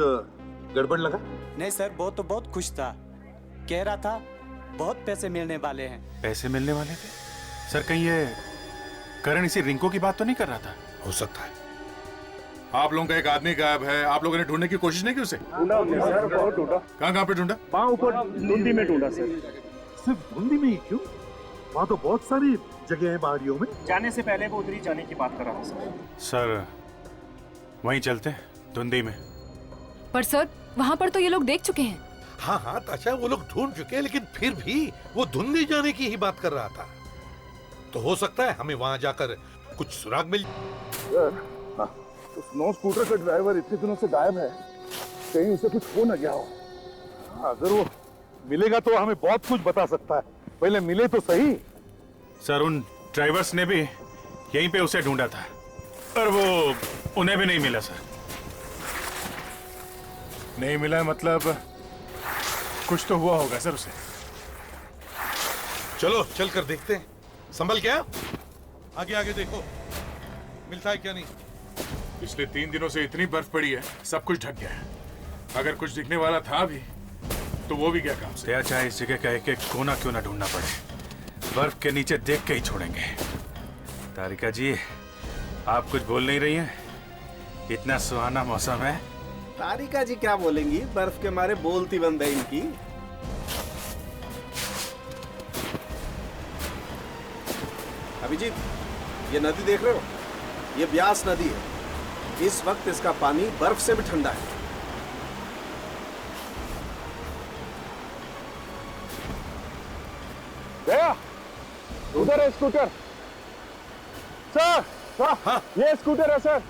[SPEAKER 2] गड़बड़ लगा?
[SPEAKER 14] नहीं सर, वो तो बहुत खुश था, कह रहा था बहुत पैसे मिलने वाले हैं।
[SPEAKER 13] पैसे मिलने वाले थे? सर कहीं ये करण इसी रिंको की बात तो नहीं कर रहा था?
[SPEAKER 5] हो सकता है।
[SPEAKER 3] आप लोगों का एक आदमी गायब है, आप लोगों ने ढूंढने की कोशिश नहीं की उसे?
[SPEAKER 15] ढूंढा हमने सर, बहुत ढूंढा।
[SPEAKER 3] कहाँ पे ढूंढा?
[SPEAKER 15] वहाँ ऊपर धुंधी में ढूंढा सर।
[SPEAKER 2] सिर्फ धुंधी में ही क्यों? वहाँ तो बहुत सारी जगह है पहाड़ियों में।
[SPEAKER 15] जाने से पहले वो उधर ही जाने की बात कर रहा था सर।
[SPEAKER 13] सर वहीं चलते हैं धुंधी में।
[SPEAKER 10] पर सर वहाँ पर तो ये लोग देख चुके हैं।
[SPEAKER 5] हाँ हाँ ताशा, वो लोग ढूंढ चुके हैं, लेकिन फिर भी वो धुंधी जाने की ही बात कर रहा था। तो हो सकता है हमें वहाँ जाकर कुछ सुराग मिल।
[SPEAKER 3] तो स्नो स्कूटर का ड्राइवर इतने दिनों से गायब है, कहीं उसे कुछ हो न गया हो।
[SPEAKER 2] अगर वो मिलेगा तो हमें बहुत कुछ बता सकता है, पहले मिले तो सही।
[SPEAKER 13] सर उन ड्राइवर्स ने भी यहीं पे उसे ढूंढा था, पर वो उन्हें भी नहीं मिला सर।
[SPEAKER 3] नहीं मिला मतलब कुछ तो हुआ होगा सर उसे।
[SPEAKER 5] चलो चल कर देखते हैं। संभल क्या, आगे आगे देखो मिलता है क्या नहीं।
[SPEAKER 3] पिछले 3 दिनों से इतनी बर्फ पड़ी है, सब कुछ ढक गया है। अगर कुछ दिखने वाला था भी तो वो भी गया काम से।
[SPEAKER 13] चाहे इस जगह का एक एक कोना क्यों ना ढूंढना पड़े, बर्फ के नीचे देख के ही छोड़ेंगे। तारिका जी आप कुछ बोल नहीं रही हैं? इतना सुहाना मौसम है।
[SPEAKER 1] तारिका जी क्या बोलेंगी, बर्फ के मारे बोलती बंद है इनकी। अभिजीत, ये नदी देख रहे हो, ये ब्यास नदी है। इस वक्त इसका पानी बर्फ से भी ठंडा है।
[SPEAKER 2] गया उधर है स्कूटर। सर हाँ, ये स्कूटर है सर।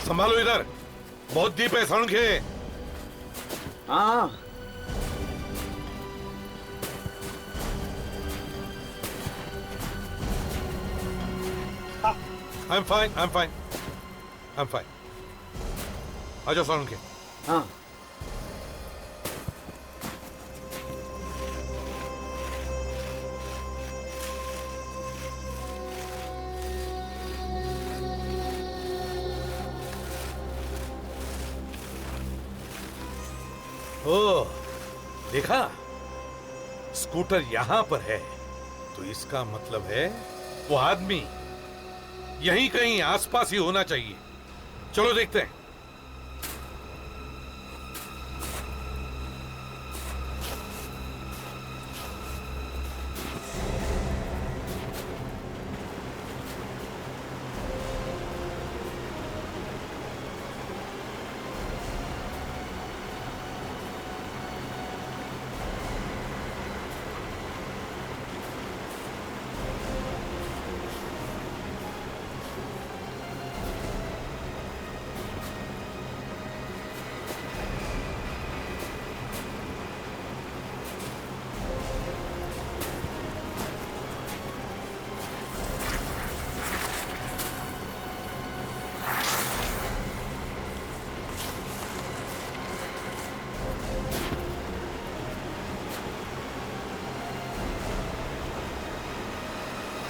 [SPEAKER 5] संभालो इधर, बहुत डीप है सड़क है।
[SPEAKER 1] हाँ
[SPEAKER 5] I'm fine, I'm fine, I'm fine। आ जाओ सड़क के।
[SPEAKER 1] हाँ
[SPEAKER 5] ओह, देखा, स्कूटर यहां पर है, तो इसका मतलब है वो आदमी यहीं कहीं आसपास ही होना चाहिए। चलो देखते हैं।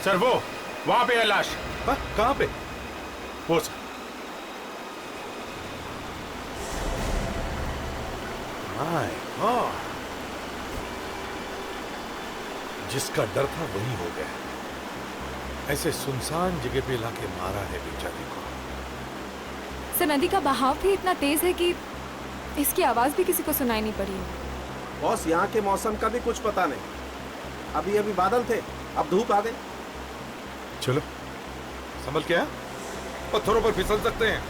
[SPEAKER 13] सर वो वहां पे है लाश।
[SPEAKER 5] कहां पे?
[SPEAKER 13] वो सर।
[SPEAKER 5] माय गॉड, जिसका डर था वही हो गया। ऐसे सुनसान जगह पे लाके मारा है बेचारे को।
[SPEAKER 10] सर नदी का बहाव भी इतना तेज है कि इसकी आवाज भी किसी को सुनाई नहीं पड़ी।
[SPEAKER 16] बॉस, यहाँ के मौसम का भी कुछ पता नहीं। अभी अभी बादल थे, अब धूप आ गई।
[SPEAKER 5] चलो संभल के आ, पत्थरों पर फिसल सकते हैं।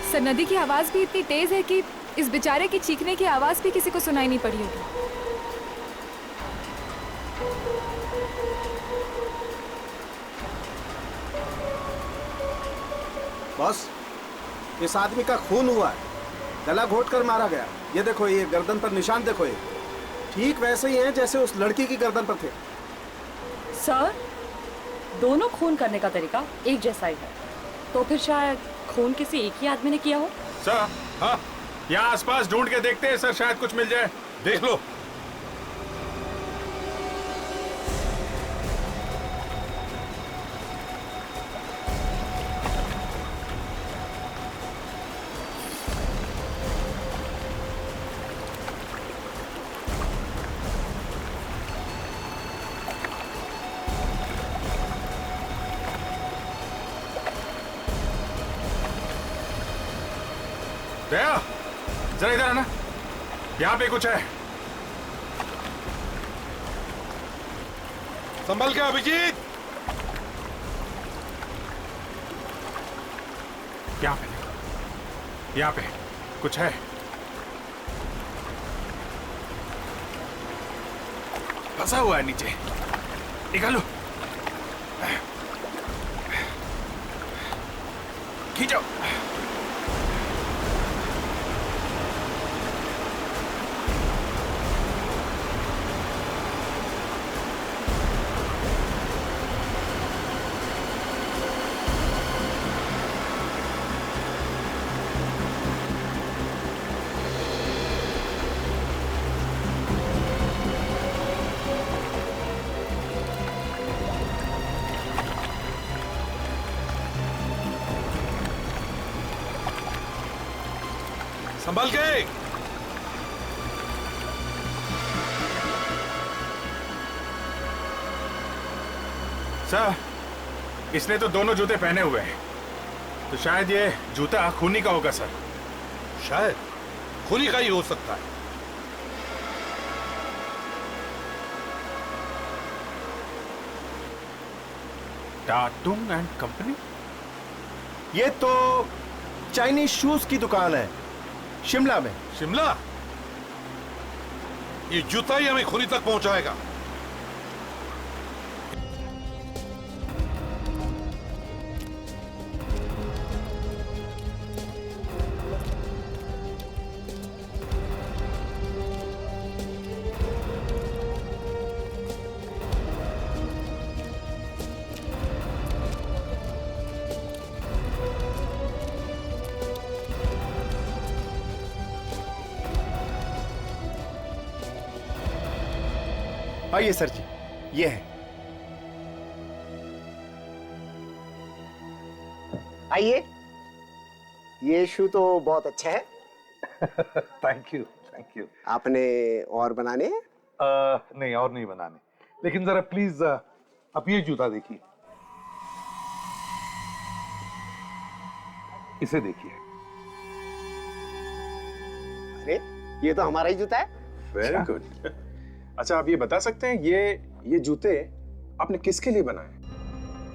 [SPEAKER 10] सर नदी की आवाज भी इतनी तेज है कि इस बेचारे की चीखने की आवाज भी किसी को सुनाई नहीं पड़ी होगी।
[SPEAKER 16] बॉस, इस आदमी का खून हुआ है, गला घोट कर मारा गया। ये देखो, ये गर्दन पर निशान देखो, ये ठीक वैसे ही हैं जैसे उस लड़की की गर्दन पर थे।
[SPEAKER 17] सर, दोनों खून करने का तरीका एक जैसा ही है, तो फिर शायद खून किसी एक ही आदमी ने किया हो।
[SPEAKER 13] सर, हाँ, यहाँ आसपास ढूंढ के देखते हैं सर, शायद कुछ मिल जाए।
[SPEAKER 5] देख लो।
[SPEAKER 13] दया, जरा इधर आना, यहाँ पे कुछ है।
[SPEAKER 5] संभल के अभिजीत।
[SPEAKER 13] यहाँ पे कुछ है। फंसा हुआ है नीचे, निकालो, खींचो।
[SPEAKER 5] संभल के।
[SPEAKER 13] सर, इसने तो दोनों जूते पहने हुए हैं, तो शायद ये जूता खूनी का होगा सर।
[SPEAKER 5] शायद खूनी का ही हो सकता है।
[SPEAKER 13] टाटुंग एंड कंपनी?
[SPEAKER 1] ये तो चाइनीज शूज की दुकान है, शिमला में।
[SPEAKER 5] शिमला? ये जूता ही हमें खूनी तक पहुंचाएगा।
[SPEAKER 1] आइए सर जी, ये है।
[SPEAKER 6] आइए, ये शू तो बहुत अच्छा है।
[SPEAKER 2] Thank you, thank you.
[SPEAKER 6] आपने और बनाने हैं?
[SPEAKER 2] नहीं, और नहीं बनाने, लेकिन जरा प्लीज आप ये जूता देखिए, इसे देखिए।
[SPEAKER 6] अरे, ये तो हमारा ही जूता है।
[SPEAKER 13] Very good. अच्छा, आप ये बता सकते हैं ये जूते आपने किसके लिए बनाए?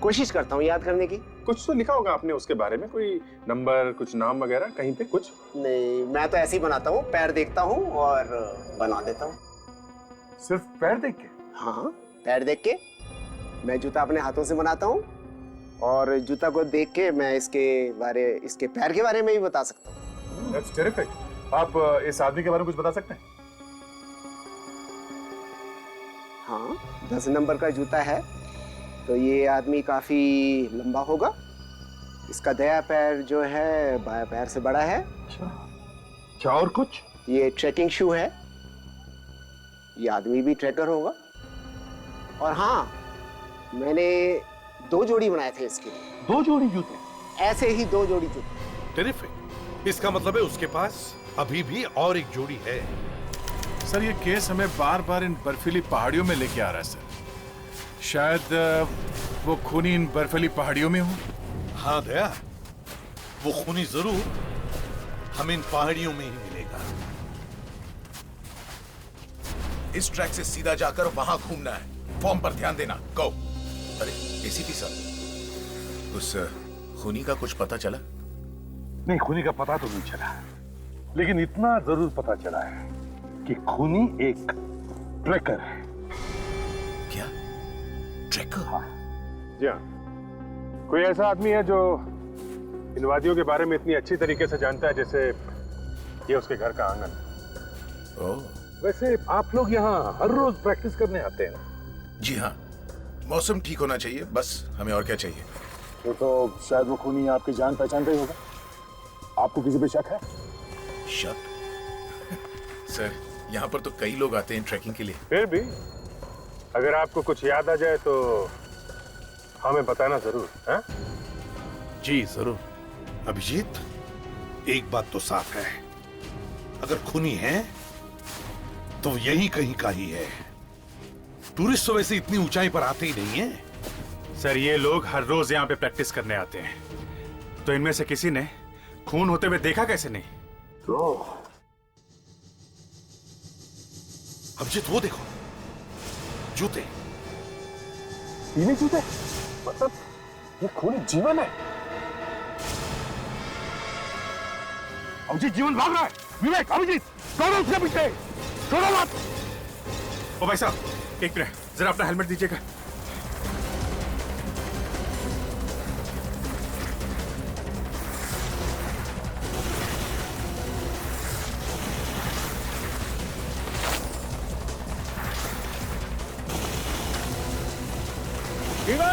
[SPEAKER 16] कोशिश करता हूँ याद करने की।
[SPEAKER 13] कुछ तो लिखा होगा आपने उसके बारे में, कोई नंबर, कुछ नाम वगैरह कहीं पे कुछ?
[SPEAKER 16] नहीं, मैं तो ऐसे ही बनाता हूँ, पैर देखता हूँ और बना देता हूँ।
[SPEAKER 13] सिर्फ पैर देख के?
[SPEAKER 16] हाँ, पैर देख के मैं जूता अपने हाथों से बनाता हूँ और जूता को देख के मैं इसके पैर के बारे में भी बता सकता हूँ।
[SPEAKER 13] That's terrific. आप इस आदमी के बारे में कुछ बता सकते हैं?
[SPEAKER 16] हाँ, 10 नंबर का जूता है, तो ये आदमी काफी लंबा होगा। इसका दायां पैर जो है बायां पैर से बड़ा है।
[SPEAKER 13] क्या और कुछ?
[SPEAKER 16] ये ट्रैकिंग शू है। ये आदमी भी ट्रैकर होगा। और हाँ, मैंने 2 जोड़ी बनाए थे इसके लिए।
[SPEAKER 13] 2 जोड़ी जूते?
[SPEAKER 16] ऐसे ही 2 जोड़ी जूते।
[SPEAKER 5] टेरिफिक। इसका मतलब है उसके पास अभी भी और एक जोड़ी है।
[SPEAKER 3] सर ये केस हमें बार बार इन बर्फीली पहाड़ियों में लेके आ रहा है सर। शायद वो खूनी इन बर्फीली पहाड़ियों में हो।
[SPEAKER 5] हाँ दया, वो खूनी जरूर हमें इन पहाड़ियों में ही मिलेगा।
[SPEAKER 7] इस ट्रैक से सीधा जाकर वहां घूमना है। फॉर्म पर ध्यान देना। गो। अरे एसीपी साहब, उस खूनी का कुछ पता चला?
[SPEAKER 2] नहीं, खूनी का पता तो नहीं चला, लेकिन इतना जरूर पता चला है कि खूनी एक ट्रैकर है।
[SPEAKER 7] क्या? ट्रैकर?
[SPEAKER 2] हाँ। जी हाँ। कोई ऐसा आदमी है जो इन वादियों के बारे में इतनी अच्छी तरीके से जानता है जैसे ये उसके घर का आंगन।
[SPEAKER 7] ओह।
[SPEAKER 2] वैसे आप लोग यहाँ हर रोज प्रैक्टिस करने आते हैं ना?
[SPEAKER 7] जी हाँ, मौसम ठीक होना चाहिए, बस हमें और क्या चाहिए।
[SPEAKER 13] तो शायद वो खूनी आपकी जान पहचान का ही होगा। आपको किसी पे शक है?
[SPEAKER 7] शक? सर, यहाँ पर तो कई लोग आते हैं ट्रैकिंग के लिए।
[SPEAKER 2] फिर भी अगर आपको कुछ याद आ जाए तो हमें बताना जरूर है?
[SPEAKER 5] जी जरूर। अभिजीत, एक बात तो साफ है, अगर खूनी है तो यही कहीं का ही है। टूरिस्ट तो वैसे इतनी ऊंचाई पर आते ही नहीं है।
[SPEAKER 15] सर ये लोग हर रोज यहाँ पे प्रैक्टिस करने आते हैं, तो इनमें से किसी ने खून होते हुए देखा कैसे नहीं?
[SPEAKER 2] तो
[SPEAKER 5] अभिजीत वो देखो, जूते।
[SPEAKER 13] इन्हीं जूते? मतलब ये खूनी जीवन है।
[SPEAKER 2] अभिजीत जीवन भाग रहा है। विवेक, अभिजीत दौड़ो उसके पीछे, छोड़ो मत।
[SPEAKER 15] ओ भाई साहब, एक मिनट, जरा अपना हेलमेट दीजिएगा।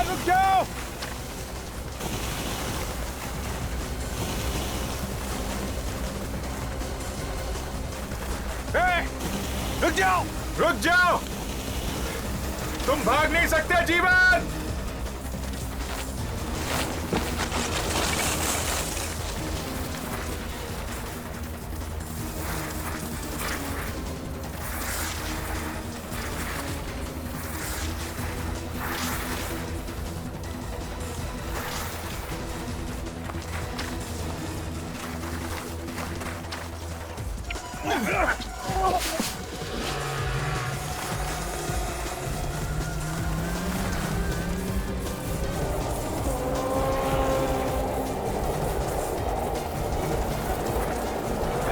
[SPEAKER 2] रुक जाओ।
[SPEAKER 15] रुक जाओ, रुक जाओ, तुम भाग नहीं सकते जीवन।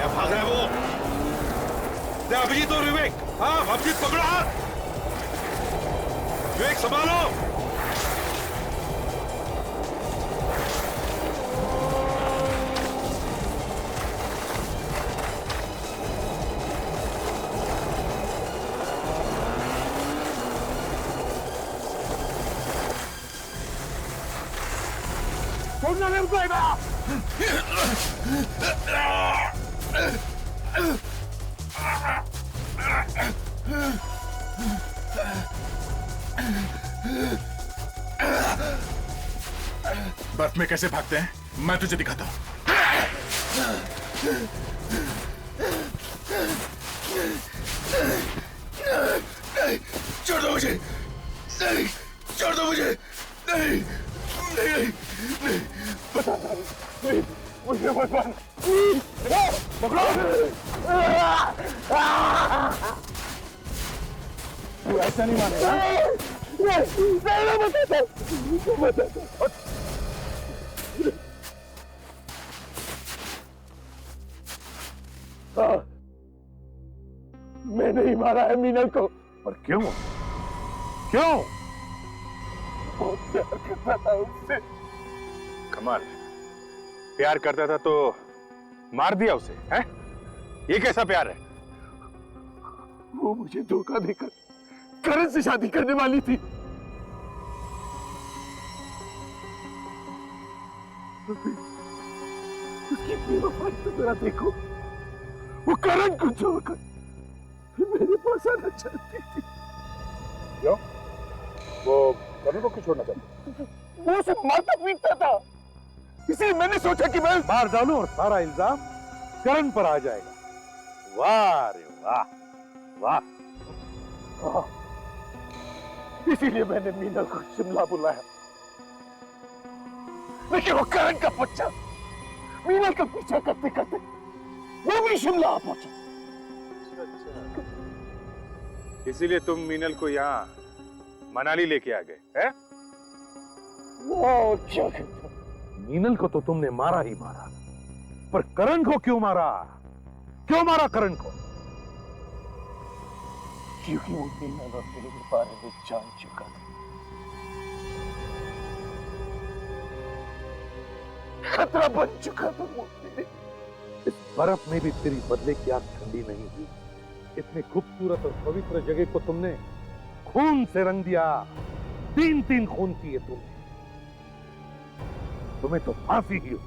[SPEAKER 5] भाग रहा है वो। अभिजीत और विवेक, हाँ अभिजीत पकड़ो हाथ। विवेक संभालो।
[SPEAKER 2] छोड़ना नहीं उठाएगा।
[SPEAKER 15] बर्फ में कैसे भागते हैं मैं तुझे दिखाता हूं।
[SPEAKER 7] छोड़ दो मुझे, नहीं, छोड़ दो मुझे, नहीं, नहीं, नहीं,
[SPEAKER 2] मुझे मत मार। पकड़ो। तू ऐसा नहीं मानेगा। मैंने ही मारा है मीनल को।
[SPEAKER 3] पर क्यों? क्यों?
[SPEAKER 2] बहुत प्यार करता था उससे।
[SPEAKER 3] कमाल, प्यार करता था तो मार दिया उसे, हैं? ये कैसा प्यार है?
[SPEAKER 2] वो मुझे धोखा देकर करण से शादी करने वाली थी। उसकी बेवफाई तो जरा देखो, वो करण को छोड़कर मेरे पास आना चाहती थी।
[SPEAKER 3] क्यों? वो करण को क्यों छोड़ना चाहती?
[SPEAKER 2] वो उसे मारता पीटता था, इसलिए मैंने सोचा कि मैं मार डालूं और सारा इल्जाम करण पर आ जाएगा। वाह रे वाह, वाह। इसीलिए मैंने मीनल को शिमला बुलाया, लेकिन वो करण का बच्चा मीनल का पीछा करते करते वो भी शिमला आ पहुंचा।
[SPEAKER 3] इसीलिए तुम मीनल को यहाँ मनाली लेके आ गए, हैं?
[SPEAKER 2] वो क्या कहता? मीनल को तो तुमने मारा ही मारा, पर करण को क्यों मारा? क्यों मारा करण को? क्योंकि वो मीनल और मेरे बारे में जान चुका था। खतरा बन चुका था वो मेरे। इस बर्फ में भी तेरी बदले की आग ठंडी नहीं हुई। इतनी खूबसूरत और पवित्र जगह को तुमने खून से रंग दिया। 3-3 खून किए तुमने। तुम्हें तो फांसी ही हो।